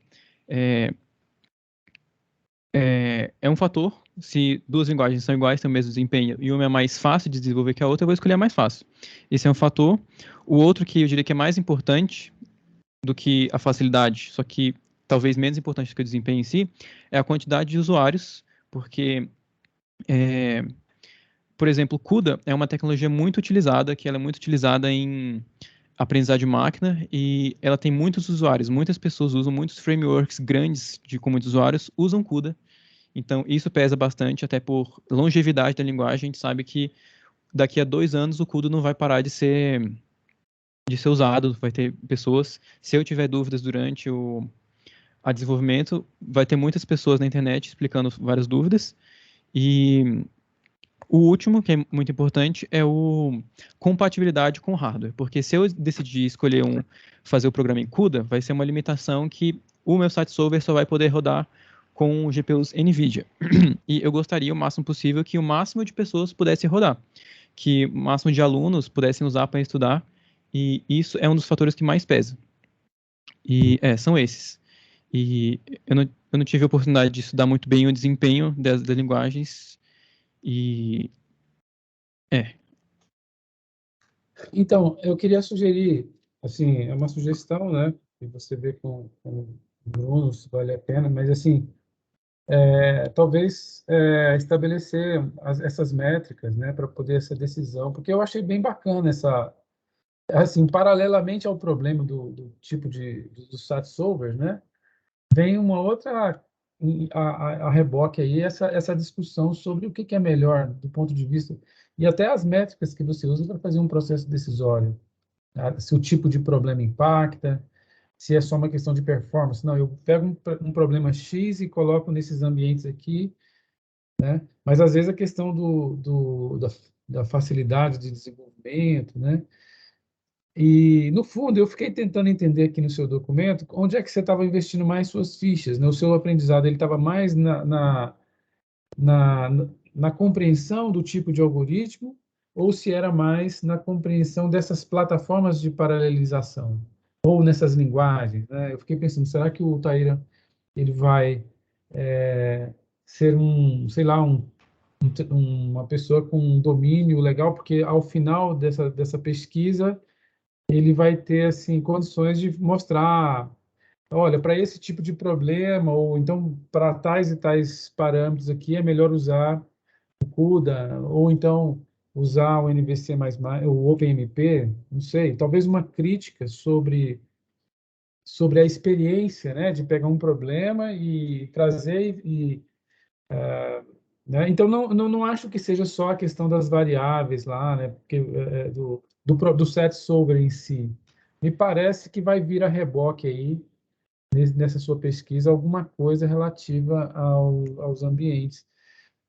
é um fator. Se 2 linguagens são iguais, têm o mesmo desempenho, e uma é mais fácil de desenvolver que a outra, eu vou escolher a mais fácil. Esse é um fator. O outro que eu diria que é mais importante do que a facilidade, só que talvez menos importante do que o desempenho em si, é a quantidade de usuários, porque, por exemplo, o CUDA é uma tecnologia muito utilizada, que ela é muito utilizada em aprendizagem de máquina, e ela tem muitos usuários, muitas pessoas usam, muitos frameworks grandes com muitos usuários usam CUDA, então isso pesa bastante, até por longevidade da linguagem. A gente sabe que daqui a 2 anos o CUDA não vai parar de ser usado, vai ter pessoas. Se eu tiver dúvidas durante a desenvolvimento, vai ter muitas pessoas na internet explicando várias dúvidas. E o último, que é muito importante, é o compatibilidade com o hardware, porque se eu decidir escolher fazer o programa em CUDA, vai ser uma limitação que o meu site solver só vai poder rodar com GPUs NVIDIA. E eu gostaria o máximo possível que o máximo de pessoas pudesse rodar, que o máximo de alunos pudessem usar para estudar, e isso é um dos fatores que mais pesa. E são esses. E eu não tive a oportunidade de estudar muito bem o desempenho das linguagens. E Então, eu queria sugerir, assim, é uma sugestão, né? E você vê com o Bruno se vale a pena, mas, assim, talvez estabelecer essas métricas, né, para poder essa decisão, porque eu achei bem bacana assim, paralelamente ao problema do tipo do SAT solver, né, vem uma outra a reboque aí essa discussão sobre o que é melhor do ponto de vista e até as métricas que você usa para fazer um processo decisório, tá? Se o tipo de problema impacta, se é só uma questão de performance. Não, eu pego um problema X e coloco nesses ambientes aqui né? Mas às vezes a questão da facilidade de desenvolvimento, né? E, no fundo, eu fiquei tentando entender aqui no seu documento onde é que você estava investindo mais suas fichas, né? O seu aprendizado ele estava mais na, na compreensão do tipo de algoritmo ou se era mais na compreensão dessas plataformas de paralelização ou nessas linguagens, né? Eu fiquei pensando, será que o Taíra ele vai ser sei lá, uma pessoa com um domínio legal, porque ao final dessa pesquisa ele vai ter assim condições de mostrar, olha, para esse tipo de problema ou então para tais e tais parâmetros aqui é melhor usar o CUDA ou então usar o NVC++, o OpenMP, não sei, talvez uma crítica sobre a experiência, né, de pegar um problema e trazer né? Então, não acho que seja só a questão das variáveis lá, né? Porque, do set solver em si. Me parece que vai vir a reboque aí, nessa sua pesquisa, alguma coisa relativa aos ambientes.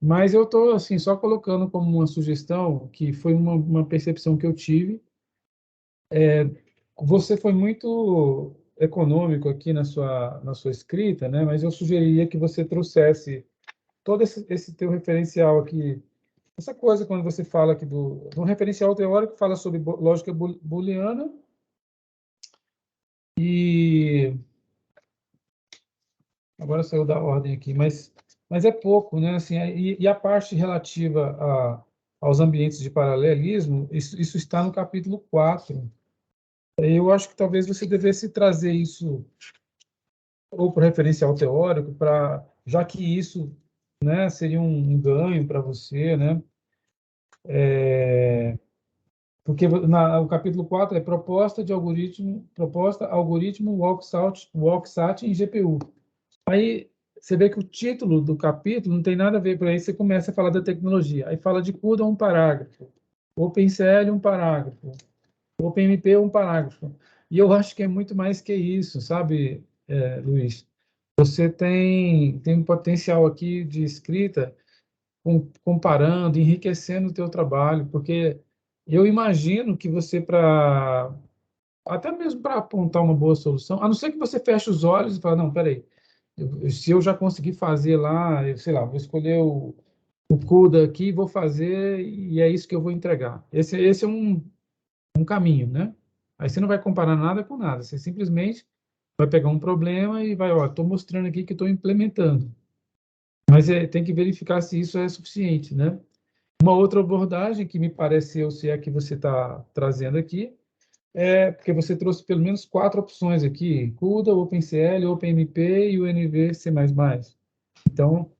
Mas eu estou assim, só colocando como uma sugestão, que foi uma percepção que eu tive. Você foi muito econômico aqui na sua escrita, né? Mas eu sugeriria que você trouxesse todo esse teu referencial aqui. Essa coisa, quando você fala aqui do referencial teórico, fala sobre lógica booleana e agora saiu da ordem aqui, mas é pouco, né? Assim, e a parte relativa aos ambientes de paralelismo, isso está no capítulo 4. Eu acho que talvez você devesse trazer isso ou para o referencial teórico, já que isso, né, seria um ganho para você, né? Porque o capítulo 4 é proposta algoritmo Walksat em GPU. Aí você vê que o título do capítulo não tem nada a ver, por aí você começa a falar da tecnologia. Aí fala de CUDA um parágrafo, OpenCL um parágrafo, OpenMP um parágrafo. E eu acho que é muito mais que isso, sabe, Luiz? Você tem um potencial aqui de escrita comparando, enriquecendo o teu trabalho, porque eu imagino que você, até mesmo para apontar uma boa solução, a não ser que você feche os olhos e fale, não, peraí, se eu já consegui fazer lá, sei lá, vou escolher o CUDA aqui, vou fazer e é isso que eu vou entregar. Esse é um caminho, né? Aí você não vai comparar nada com nada, você simplesmente vai pegar um problema e vai, ó, estou mostrando aqui que estou implementando. Mas tem que verificar se isso é suficiente, né? Uma outra abordagem que me pareceu ser a que você está trazendo aqui porque você trouxe pelo menos 4 opções aqui: CUDA, OpenCL, OpenMP e o NVC++. Então,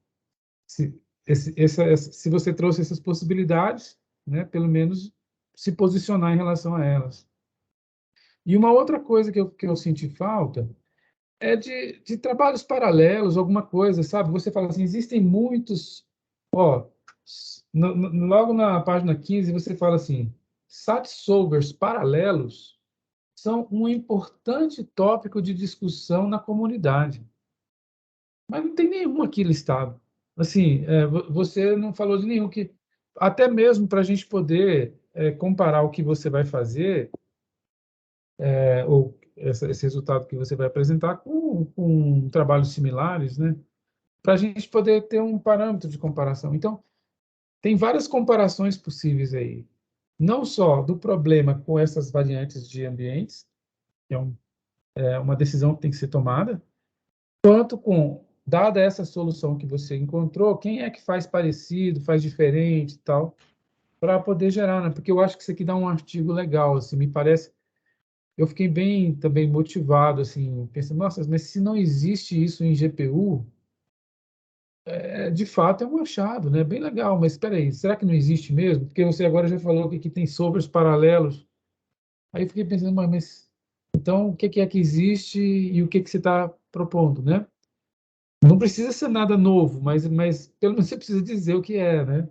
se você trouxe essas possibilidades, né, pelo menos se posicionar em relação a elas. E uma outra coisa que eu senti falta é de trabalhos paralelos, alguma coisa, sabe? Você fala assim, existem muitos. Ó, logo na página 15, você fala assim: SAT solvers paralelos são um importante tópico de discussão na comunidade. Mas não tem nenhum aqui listado. Assim, você não falou de nenhum que, até mesmo para a gente poder comparar o que você vai fazer, ou esse resultado que você vai apresentar com trabalhos similares, né? Para a gente poder ter um parâmetro de comparação. Então, tem várias comparações possíveis aí. Não só do problema com essas variantes de ambientes, que é uma decisão que tem que ser tomada, quanto com, dada essa solução que você encontrou, quem é que faz parecido, faz diferente e tal, para poder gerar, né? Porque eu acho que isso aqui dá um artigo legal, assim, me parece. Eu fiquei bem também motivado, assim, pensando, nossa, mas se não existe isso em GPU, de fato é um achado, né? Bem legal, mas espera aí, será que não existe mesmo? Porque você agora já falou que aqui tem solvers paralelos. Aí eu fiquei pensando, mas então o que é que existe e o que você está propondo, né? Não precisa ser nada novo, mas pelo menos você precisa dizer o que é, né?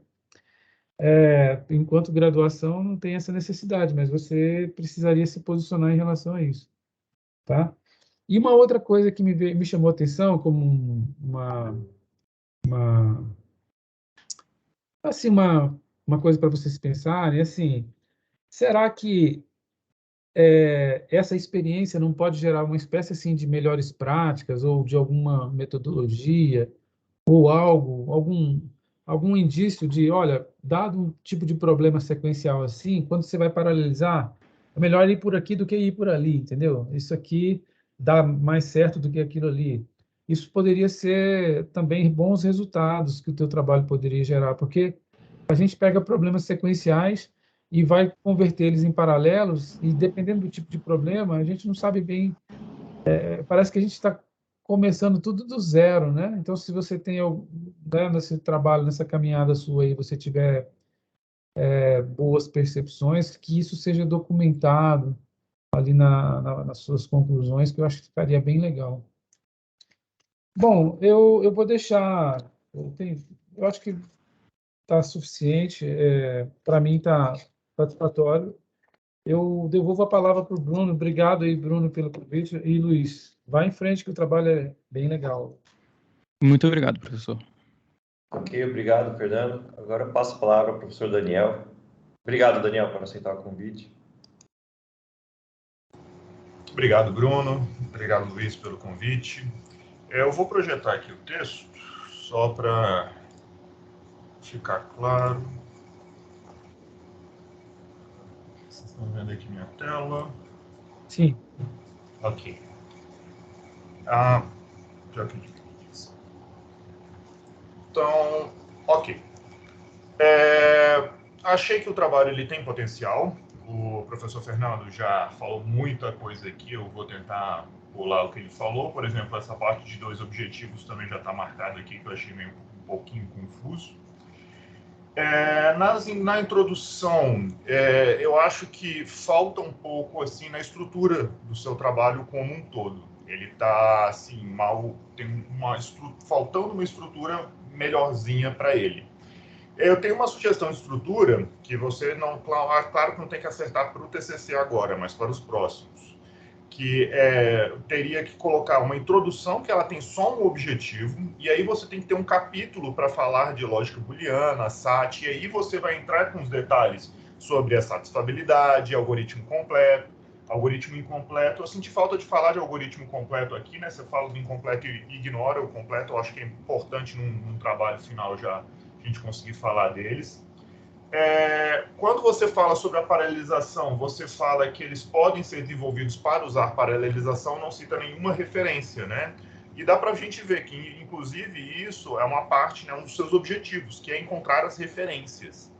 Enquanto graduação não tem essa necessidade, mas você precisaria se posicionar em relação a isso, tá? E uma outra coisa que me chamou a atenção como uma Assim, uma coisa para vocês pensarem, assim, será que essa experiência não pode gerar uma espécie assim de melhores práticas ou de alguma metodologia ou algum indício de, olha, dado um tipo de problema sequencial assim, quando você vai paralelizar, é melhor ir por aqui do que ir por ali, entendeu? Isso aqui dá mais certo do que aquilo ali. Isso poderia ser também bons resultados que o teu trabalho poderia gerar, porque a gente pega problemas sequenciais e vai converter eles em paralelos, e dependendo do tipo de problema, a gente não sabe bem, parece que a gente está começando tudo do zero, né? Então, se você tem, né, nesse trabalho, nessa caminhada sua aí, você tiver boas percepções, que isso seja documentado ali nas suas conclusões, que eu acho que ficaria bem legal. Bom, eu vou deixar, eu acho que está suficiente, para mim está satisfatório. Eu devolvo a palavra para o Bruno. Obrigado aí, Bruno, pelo convite. E Luiz, vá em frente que o trabalho é bem legal. Muito obrigado, professor. Ok, obrigado, Fernando. Agora eu passo a palavra ao professor Daniel. Obrigado, Daniel, por aceitar o convite. Obrigado, Bruno. Obrigado, Luiz, pelo convite. Eu vou projetar aqui o texto, só para ficar claro. Vocês estão vendo aqui minha tela? Sim. Ok. Já acredito. Então, ok. Achei que o trabalho ele tem potencial. O professor Fernando já falou muita coisa aqui, eu vou tentar pular o que ele falou. Por exemplo, essa parte de 2 objetivos também já está marcada aqui, que eu achei meio um pouquinho confuso. Na introdução, eu acho que falta um pouco assim na estrutura do seu trabalho como um todo. Ele está assim faltando uma estrutura melhorzinha para ele. Eu tenho uma sugestão de estrutura que você não, claro que não tem que acertar para o TCC agora, mas para os próximos, que teria que colocar uma introdução que ela tem só um objetivo, e aí você tem que ter um capítulo para falar de lógica booleana, SAT, e aí você vai entrar com os detalhes sobre a satisfabilidade, algoritmo completo, algoritmo incompleto. Eu senti falta de falar de algoritmo completo aqui, né? Você fala do incompleto e ignora o completo, eu acho que é importante num trabalho final já a gente conseguir falar deles. Quando você fala sobre a paralelização, você fala que eles podem ser desenvolvidos para usar paralelização, não cita nenhuma referência, né? E dá para a gente ver que, inclusive, isso é uma parte, né, um dos seus objetivos, que é encontrar as referências.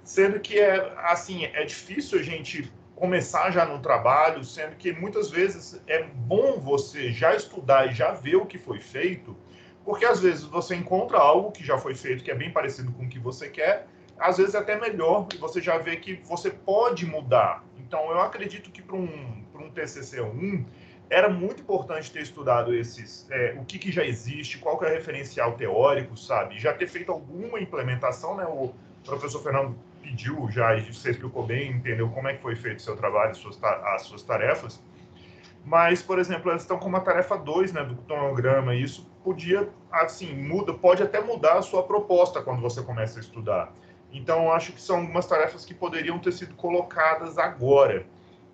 Sendo que é difícil a gente começar já no trabalho, sendo que muitas vezes é bom você já estudar e já ver o que foi feito, porque às vezes você encontra algo que já foi feito que é bem parecido com o que você quer, às vezes é até melhor, e você já vê que você pode mudar. Então, eu acredito que para um TCC1 era muito importante ter estudado o que já existe, qual que é o referencial teórico, sabe? Já ter feito alguma implementação, né? O professor Fernando pediu já, e você explicou bem, entendeu como é que foi feito o seu trabalho, as suas tarefas. Mas, por exemplo, eles estão com uma tarefa 2, né, do cronograma, e isso pode até mudar a sua proposta quando você começa a estudar. Então, eu acho que são algumas tarefas que poderiam ter sido colocadas agora,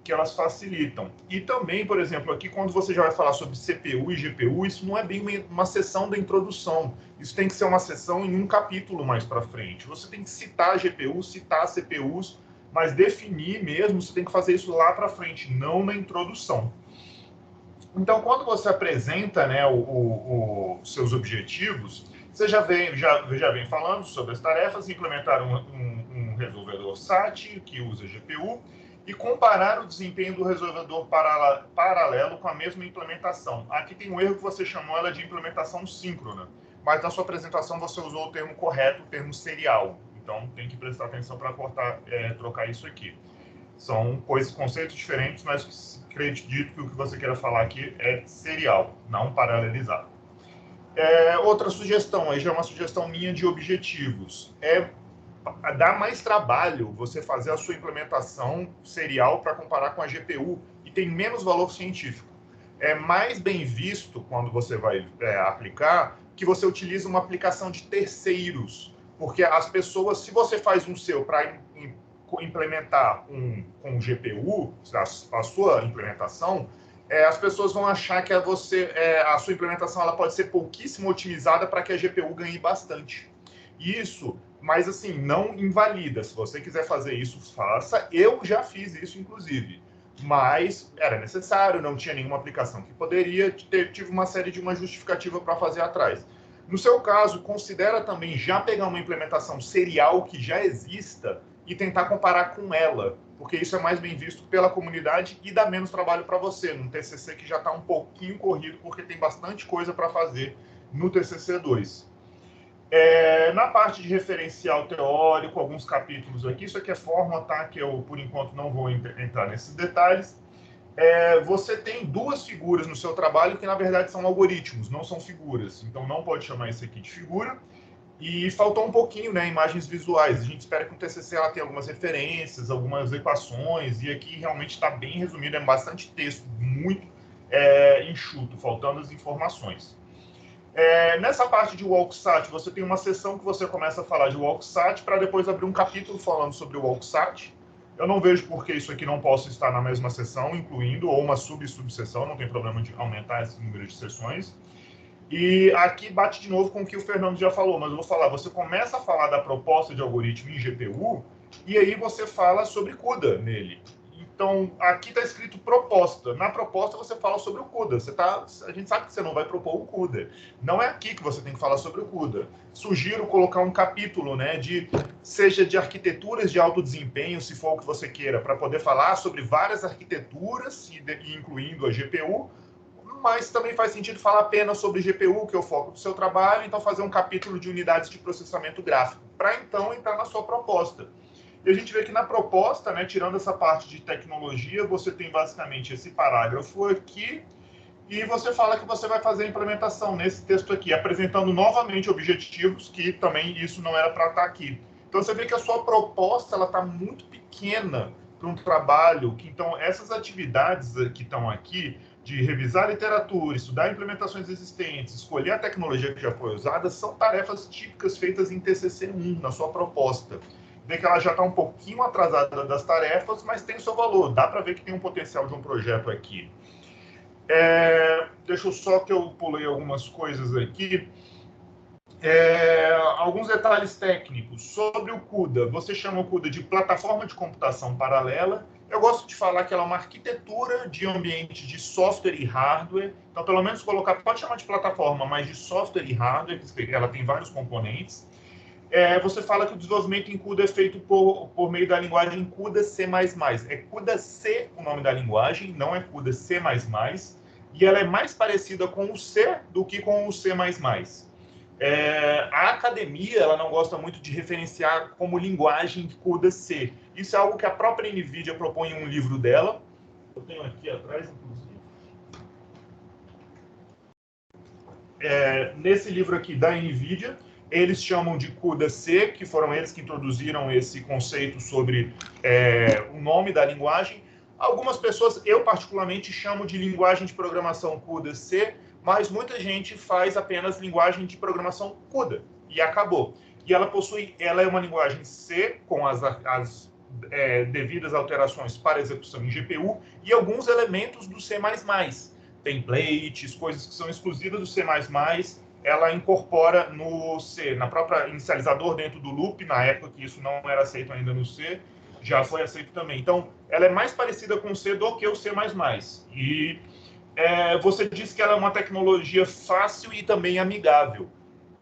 que elas facilitam. E também, por exemplo, aqui quando você já vai falar sobre CPU e GPU, isso não é bem uma sessão da introdução. Isso tem que ser uma sessão em um capítulo mais para frente. Você tem que citar a GPU, citar a CPUs, mas definir mesmo, você tem que fazer isso lá para frente, não na introdução. Então, quando você apresenta, né, os seus objetivos, você já vem falando sobre as tarefas, implementar um resolvedor SAT que usa GPU e comparar o desempenho do resolvedor paralelo com a mesma implementação. Aqui tem um erro que você chamou ela de implementação síncrona, mas na sua apresentação você usou o termo correto, o termo serial. Então, tem que prestar atenção para trocar isso aqui. São conceitos diferentes, mas acredito que o que você queira falar aqui é serial, não paralelizado. Outra sugestão, aí já é uma sugestão minha de objetivos, dá mais trabalho você fazer a sua implementação serial para comparar com a GPU e tem menos valor científico. É mais bem visto, quando você vai aplicar, que você utiliza uma aplicação de terceiros, Porque as pessoas, se você faz um seu para implementar com GPU, a sua implementação, as pessoas vão achar que a sua implementação ela pode ser pouquíssimo otimizada para que a GPU ganhe bastante. Isso, mas assim, não invalida. Se você quiser fazer isso, faça. Eu já fiz isso, inclusive. Mas era necessário, não tinha nenhuma aplicação que poderia, tive uma série de uma justificativa para fazer atrás. No seu caso, considera também já pegar uma implementação serial que já exista e tentar comparar com ela, porque isso é mais bem visto pela comunidade e dá menos trabalho para você, num TCC que já está um pouquinho corrido, porque tem bastante coisa para fazer no TCC 2. Na parte de referencial teórico, alguns capítulos aqui, isso aqui é fórmula, tá? Que eu, por enquanto, não vou entrar nesses detalhes. Você tem duas figuras no seu trabalho que, na verdade, são algoritmos, não são figuras. Então, não pode chamar isso aqui de figura. E faltou um pouquinho, né, imagens visuais. A gente espera que o TCC ela tenha algumas referências, algumas equações, e aqui realmente está bem resumido, é bastante texto, muito enxuto, faltando as informações. Nessa parte de WalkSat, você tem uma seção que você começa a falar de WalkSat para depois abrir um capítulo falando sobre o WalkSat. Eu não vejo por que isso aqui não possa estar na mesma sessão, incluindo, ou uma subseção, não tem problema de aumentar esse número de sessões. E aqui bate de novo com o que o Fernando já falou, mas eu vou falar, você começa a falar da proposta de algoritmo em GPU, e aí você fala sobre CUDA nele. Então, aqui está escrito proposta. Na proposta, você fala sobre o CUDA. A gente sabe que você não vai propor o CUDA. Não é aqui que você tem que falar sobre o CUDA. Sugiro colocar um capítulo, né, seja de arquiteturas de alto desempenho, se for o que você queira, para poder falar sobre várias arquiteturas, incluindo a GPU, mas também faz sentido falar apenas sobre GPU, que é o foco do seu trabalho, então fazer um capítulo de unidades de processamento gráfico, para então entrar na sua proposta. E a gente vê que na proposta, né, tirando essa parte de tecnologia, você tem basicamente esse parágrafo aqui, e você fala que você vai fazer a implementação nesse texto aqui, apresentando novamente objetivos, que também isso não era para estar aqui. Então você vê que a sua proposta está muito pequena para um trabalho, que então essas atividades que estão aqui, de revisar a literatura, estudar implementações existentes, escolher a tecnologia que já foi usada, são tarefas típicas feitas em TCC 1, na sua proposta. Vê que ela já está um pouquinho atrasada das tarefas, mas tem o seu valor. Dá para ver que tem um potencial de um projeto aqui. Deixa eu só que eu pulei algumas coisas aqui. Alguns detalhes técnicos sobre o CUDA. Você chama o CUDA de plataforma de computação paralela. Eu gosto de falar que ela é uma arquitetura de ambiente de software e hardware. Então, pelo menos pode chamar de plataforma, mas de software e hardware, que ela tem vários componentes. Você fala que o desenvolvimento em CUDA é feito por meio da linguagem CUDA C++. É CUDA C o nome da linguagem, não é CUDA C++. E ela é mais parecida com o C do que com o C++. A academia ela não gosta muito de referenciar como linguagem CUDA C. Isso é algo que a própria NVIDIA propõe em um livro dela. Eu tenho aqui atrás, inclusive. Nesse livro aqui da NVIDIA, eles chamam de CUDA C, que foram eles que introduziram esse conceito sobre o nome da linguagem. Algumas pessoas, eu particularmente, chamo de linguagem de programação CUDA C, mas muita gente faz apenas linguagem de programação CUDA, e acabou. E ela é uma linguagem C, com as devidas alterações para execução em GPU, e alguns elementos do C++. Templates, coisas que são exclusivas do C++, ela incorpora no C, na própria inicializador dentro do loop, na época que isso não era aceito ainda no C, já foi aceito também. Então, ela é mais parecida com o C do que o C++. E você disse que ela é uma tecnologia fácil e também amigável.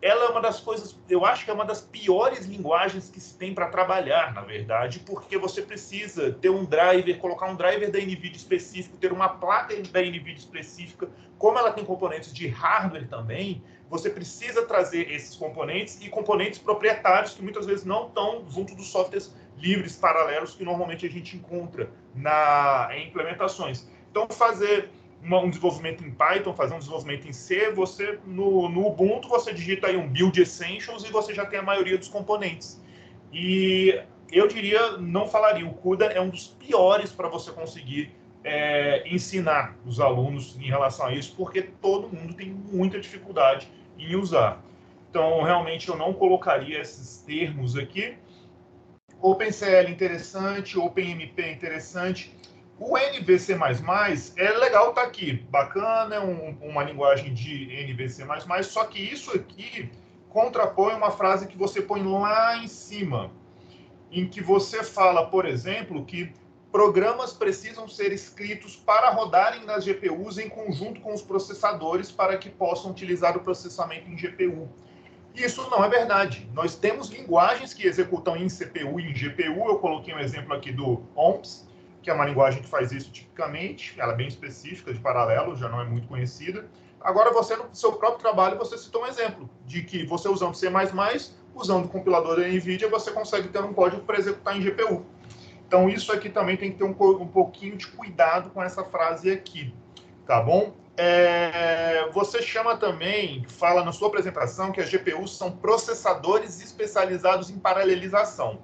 Ela é uma das coisas, eu acho que é uma das piores linguagens que se tem para trabalhar, na verdade, porque você precisa ter um driver, colocar um driver da NVIDIA específico, ter uma placa da NVIDIA específica. Como ela tem componentes de hardware também, você precisa trazer esses componentes e componentes proprietários que muitas vezes não estão junto dos softwares livres paralelos que normalmente a gente encontra em implementações. Então, fazer um desenvolvimento em Python, fazer um desenvolvimento em C, você no Ubuntu você digita aí um build essentials e você já tem a maioria dos componentes. E eu diria, não falaria, o CUDA é um dos piores para você conseguir ensinar os alunos em relação a isso, porque todo mundo tem muita dificuldade em usar. Então, realmente, eu não colocaria esses termos aqui. OpenCL interessante, OpenMP interessante. O NVC++ é legal estar aqui, bacana, é uma linguagem de NVC++, só que isso aqui contrapõe uma frase que você põe lá em cima, em que você fala, por exemplo, que programas precisam ser escritos para rodarem nas GPUs em conjunto com os processadores para que possam utilizar o processamento em GPU. Isso não é verdade. Nós temos linguagens que executam em CPU e em GPU. Eu coloquei um exemplo aqui do OMPS, que é uma linguagem que faz isso tipicamente. Ela é bem específica, de paralelo, já não é muito conhecida. Agora, você, no seu próprio trabalho, você citou um exemplo de que você usando C++, usando o compilador da NVIDIA, você consegue ter um código para executar em GPU. Então, isso aqui também tem que ter um pouquinho de cuidado com essa frase aqui, tá bom? Você chama também, fala na sua apresentação, que as GPUs são processadores especializados em paralelização.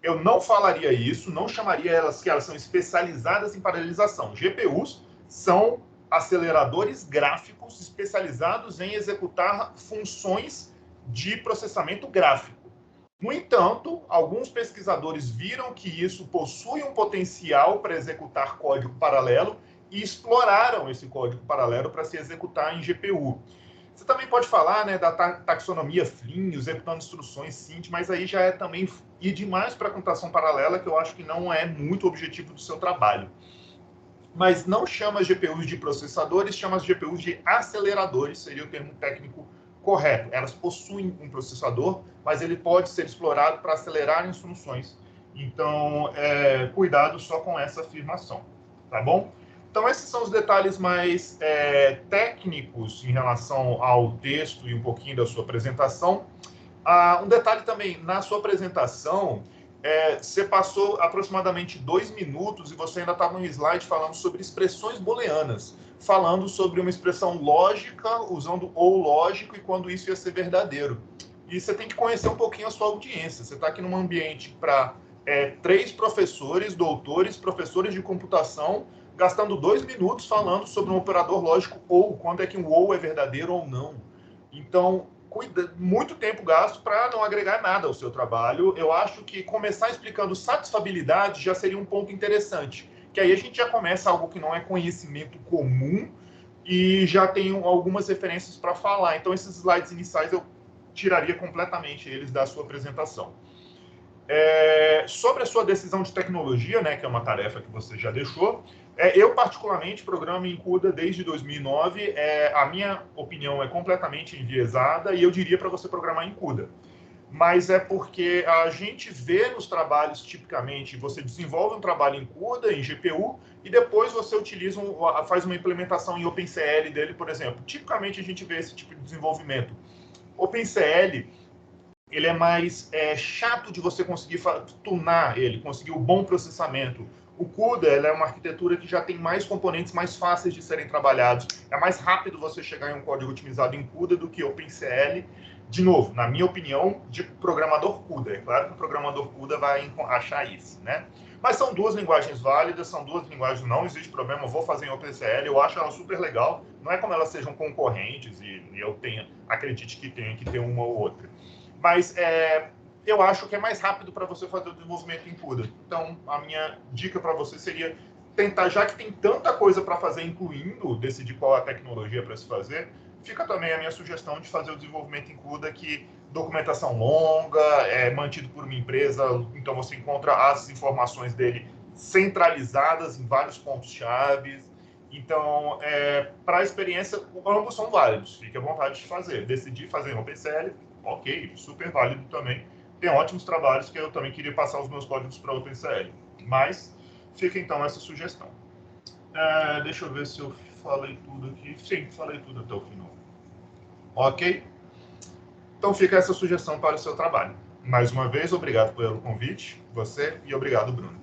Eu não falaria isso, não chamaria elas que elas são especializadas em paralelização. GPUs são aceleradores gráficos especializados em executar funções de processamento gráfico. No entanto, alguns pesquisadores viram que isso possui um potencial para executar código paralelo e exploraram esse código paralelo para se executar em GPU. Você também pode falar, né, da taxonomia FLIN, executando instruções SINT, mas aí já é também ir demais para a computação paralela, que eu acho que não é muito o objetivo do seu trabalho. Mas não chama as GPUs de processadores, chama as GPUs de aceleradores, seria o termo técnico correto. Elas possuem um processador, mas ele pode ser explorado para acelerar instruções. Então, cuidado só com essa afirmação, tá bom? Então, esses são os detalhes mais técnicos em relação ao texto e um pouquinho da sua apresentação. Um detalhe também, na sua apresentação, você passou aproximadamente 2 minutos e você ainda estava no slide falando sobre expressões booleanas, falando sobre uma expressão lógica, usando ou lógico, e quando isso ia ser verdadeiro. E você tem que conhecer um pouquinho a sua audiência. Você está aqui num ambiente para 3 professores, doutores, professores de computação, gastando 2 minutos falando sobre um operador lógico ou, quando é que um ou é verdadeiro ou não. Então, muito tempo gasto para não agregar nada ao seu trabalho. Eu acho que começar explicando satisfabilidade já seria um ponto interessante, que aí a gente já começa algo que não é conhecimento comum e já tem algumas referências para falar. Então, esses slides iniciais eu tiraria completamente eles da sua apresentação. Sobre a sua decisão de tecnologia, né, que é uma tarefa que você já deixou, eu particularmente programo em CUDA desde 2009, a minha opinião é completamente enviesada e eu diria para você programar em CUDA. Mas é porque a gente vê nos trabalhos, tipicamente, você desenvolve um trabalho em CUDA, em GPU, e depois você utiliza faz uma implementação em OpenCL dele, por exemplo. Tipicamente a gente vê esse tipo de desenvolvimento. OpenCL, ele é mais chato de você conseguir tunar ele, conseguir o bom processamento. O CUDA é uma arquitetura que já tem mais componentes mais fáceis de serem trabalhados. É mais rápido você chegar em um código otimizado em CUDA do que OpenCL. De novo, na minha opinião, de programador CUDA. É claro que o programador CUDA vai achar isso, né? Mas são 2 linguagens válidas, são 2 linguagens, não existe problema, eu vou fazer em OpenCL, eu acho ela super legal. Não é como elas sejam concorrentes e eu acredite que tenha que ter uma ou outra. Mas eu acho que é mais rápido para você fazer o desenvolvimento em CUDA. Então, a minha dica para você seria tentar, já que tem tanta coisa para fazer, incluindo decidir qual a tecnologia para se fazer, fica também a minha sugestão de fazer o desenvolvimento em CUDA, que documentação longa, mantido por uma empresa, então você encontra as informações dele centralizadas em vários pontos-chave. Então, para a experiência, ambos são válidos. Fique à vontade de fazer. Decidir fazer em OpenCL, ok, super válido também. Tem ótimos trabalhos que eu também queria passar os meus códigos para OpenCL. Mas fica então essa sugestão. Deixa eu ver se eu falei tudo aqui. Sim, falei tudo até o final. Ok? Então fica essa sugestão para o seu trabalho. Mais uma vez, obrigado pelo convite, você, e obrigado, Bruno.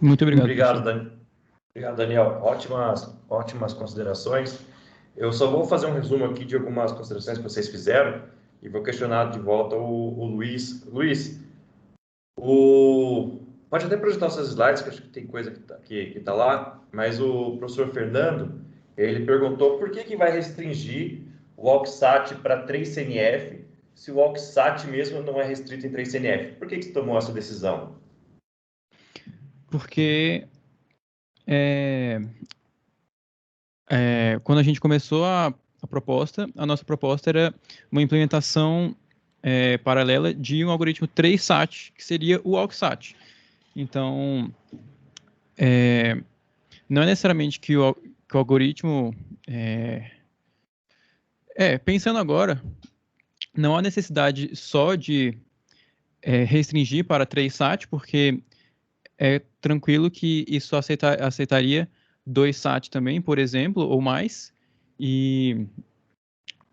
Muito obrigado. Obrigado, Daniel. Ótimas considerações. Eu só vou fazer um resumo aqui de algumas considerações que vocês fizeram e vou questionar de volta o Luiz. Luiz, pode até projetar os seus slides, que acho que tem coisa que está lá, mas o professor Fernando, ele perguntou por que vai restringir o AUXAT para 3CNF se o AUX-SAT mesmo não é restrito em 3CNF? Por que você tomou essa decisão? Porque quando a gente começou a proposta, a nossa proposta era uma implementação paralela de um algoritmo 3-SAT, que seria o AUX-SAT. Então, não é necessariamente que o algoritmo... pensando agora, não há necessidade só de restringir para 3-SAT, porque é tranquilo que isso aceitaria 2-SAT também, por exemplo, ou mais.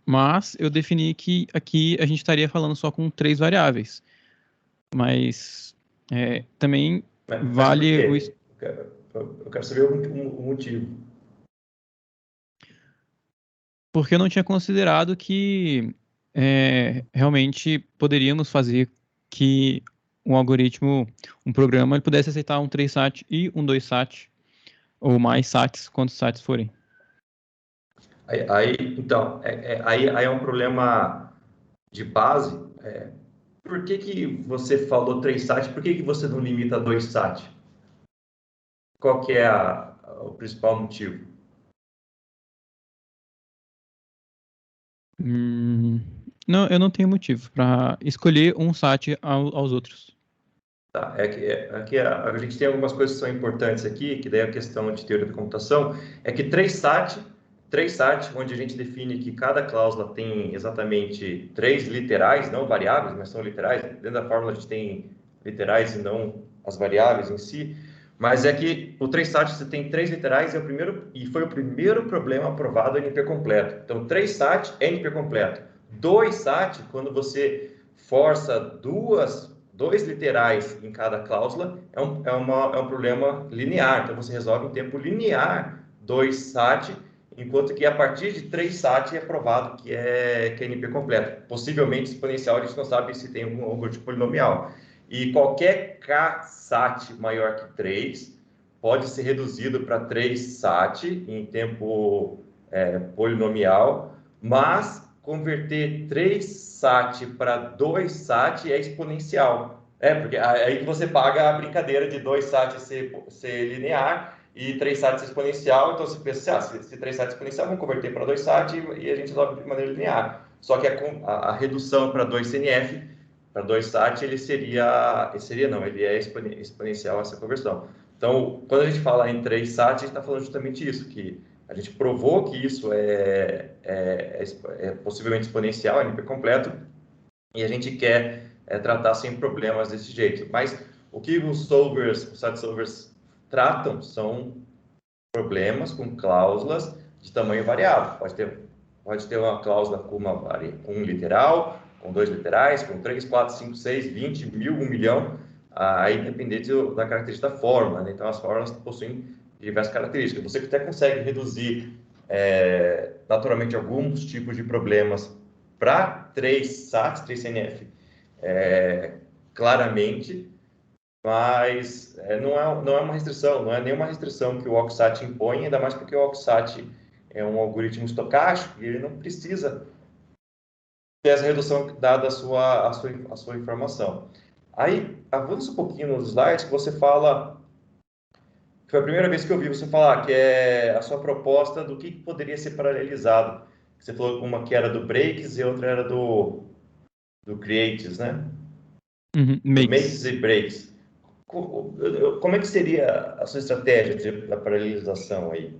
Mas eu defini que aqui a gente estaria falando só com 3 variáveis. Mas também vale... Mas eu quero saber o motivo. Porque eu não tinha considerado que realmente poderíamos fazer que um algoritmo, um programa, ele pudesse aceitar um 3-SAT e um 2-SAT, ou mais SATs, quantos SATs forem. Então, aí é um problema de base. Por que você falou 3-SAT? Por que você não limita 2-SAT? Qual que é o principal motivo? Não, eu não tenho motivo para escolher um SAT aos outros. Tá, aqui a gente tem algumas coisas que são importantes aqui, que daí a questão de teoria da computação, é que 3-SAT, onde a gente define que cada cláusula tem exatamente 3 literais, não variáveis, mas são literais. Dentro da fórmula a gente tem literais e não as variáveis em si. Mas é que o 3-SAT você tem 3 literais e foi o primeiro problema aprovado NP completo. Então, 3-SAT é NP completo. 2-SAT, quando você força 2 literais em cada cláusula, é um problema linear. Então, você resolve em tempo linear 2-SAT, enquanto que a partir de 3-SAT é provado que é NP completo. Possivelmente exponencial, a gente não sabe se tem algum algoritmo polinomial. E qualquer K-SAT maior que 3 pode ser reduzido para 3-SAT em tempo polinomial, mas converter 3-SAT para 2-SAT é exponencial. Porque aí que você paga a brincadeira de 2-SAT ser linear e 3-SAT ser exponencial. Então você pensa, se 3-SAT é exponencial, vamos converter para 2-SAT e a gente resolve de maneira linear. Só que a redução para 2CNF, para 2-SAT, ele é exponencial essa conversão. Então, quando a gente fala em 3-SAT, a gente está falando justamente isso, que a gente provou que isso é possivelmente exponencial, NP completo, e a gente quer tratar sem problemas desse jeito. Mas o que os SAT solvers tratam são problemas com cláusulas de tamanho variável. Pode ter uma cláusula com um literal, com 2 literais, com 3, 4, 5, 6, 20, 1000, 1 milhão, aí dependente da característica da fórmula, né? Então, as fórmulas possuem diversas características. Você até consegue reduzir naturalmente alguns tipos de problemas para 3 SATs, 3CNF, claramente, mas não é uma restrição, não é nenhuma restrição que o AUX-SAT impõe, ainda mais porque o AUX-SAT é um algoritmo estocástico e ele não precisa ter essa redução dada a sua informação. Aí, avança um pouquinho nos slides que você fala, que foi a primeira vez que eu vi você falar, que é a sua proposta do que poderia ser paralelizado. Você falou uma que era do breaks e outra era do creates, né? Makes e breaks. Como é que seria a sua estratégia da paralelização aí?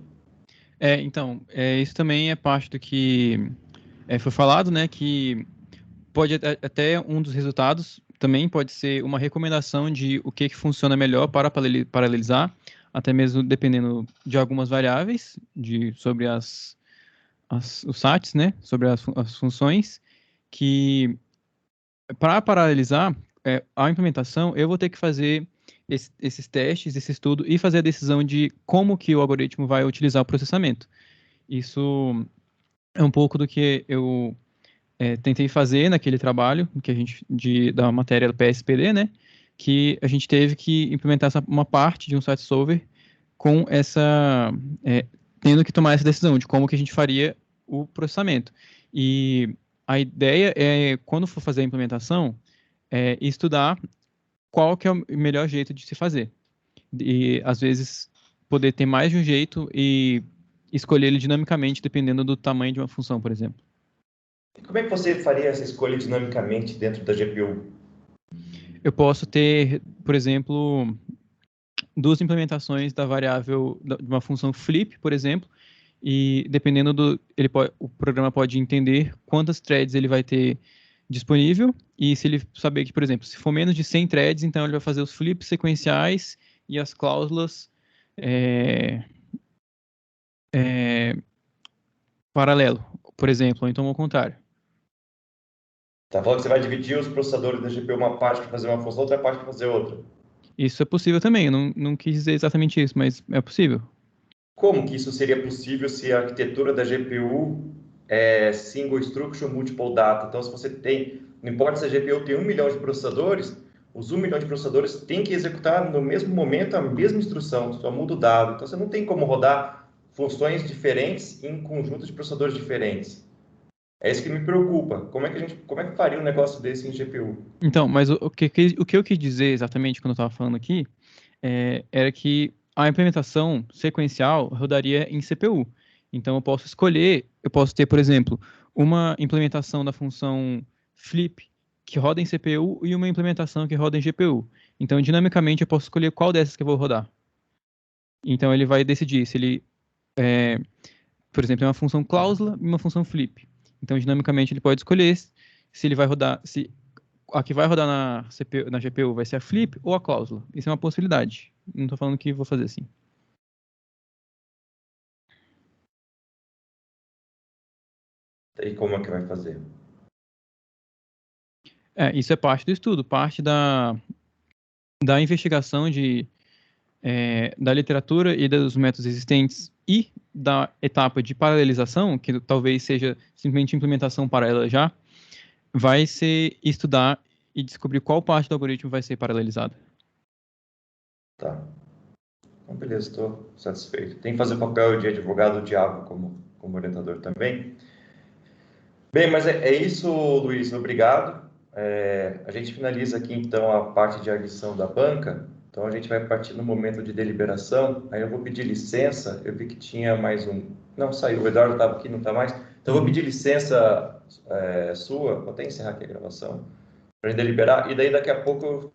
Então, isso também é parte do que foi falado, né? Que pode até um dos resultados também pode ser uma recomendação de o que funciona melhor para paralelizar, até mesmo dependendo de algumas variáveis, sobre os SATs, né? Sobre as funções, que para paralelizar a implementação, eu vou ter que fazer esses testes, esse estudo e fazer a decisão de como que o algoritmo vai utilizar o processamento. Isso é um pouco do que eu tentei fazer naquele trabalho que da matéria do PSPD, né? Que a gente teve que implementar uma parte de um site solver com tendo que tomar essa decisão de como que a gente faria o processamento. E a ideia é, quando for fazer a implementação, estudar qual que é o melhor jeito de se fazer. E, às vezes, poder ter mais de um jeito e escolher ele dinamicamente, dependendo do tamanho de uma função, por exemplo. E como é que você faria essa escolha dinamicamente dentro da GPU? Eu posso ter, por exemplo, duas implementações da variável, de uma função flip, por exemplo, e dependendo o programa pode entender quantas threads ele vai ter disponível, e se ele saber que, por exemplo, se for menos de 100 threads, então ele vai fazer os flips sequenciais e as cláusulas paralelo, por exemplo, ou então ao contrário. Tá falando que você vai dividir os processadores da GPU, uma parte para fazer uma função, outra parte para fazer outra. Isso é possível também, eu não quis dizer exatamente isso, mas é possível. Como que isso seria possível se a arquitetura da GPU é single instruction, multiple data? Então, se você tem, não importa se a GPU tem 1 milhão de processadores, os 1 milhão de processadores têm que executar no mesmo momento a mesma instrução, só muda o dado. Então, você não tem como rodar funções diferentes em conjuntos de processadores diferentes. É isso que me preocupa. Como é que faria um negócio desse em GPU? Então, mas o que eu quis dizer exatamente quando eu estava falando aqui era que a implementação sequencial rodaria em CPU. Então, eu posso ter, por exemplo, uma implementação da função flip que roda em CPU e uma implementação que roda em GPU. Então, dinamicamente, eu posso escolher qual dessas que eu vou rodar. Então, ele vai decidir se ele, por exemplo, é uma função cláusula e uma função flip. Então, dinamicamente, ele pode escolher se ele vai rodar, se a que vai rodar na GPU vai ser a flip ou a cláusula. Isso é uma possibilidade. Não estou falando que vou fazer assim. E como é que vai fazer? Isso é parte do estudo, parte da investigação da literatura e dos métodos existentes e da etapa de paralelização, que talvez seja simplesmente implementação paralela já, vai ser estudar e descobrir qual parte do algoritmo vai ser paralelizada. Tá. Então, beleza, estou satisfeito. Tem que fazer o papel de advogado do diabo como orientador também. Bem, mas é isso, Luiz. Obrigado. A gente finaliza aqui, então, a parte de arguição da banca. Então, a gente vai partir no momento de deliberação. Aí eu vou pedir licença. Eu vi que tinha mais um... Não, saiu. O Eduardo estava aqui, não está mais. Então, eu vou pedir licença sua. Vou até encerrar aqui a gravação para a gente deliberar. E daí, daqui a pouco, eu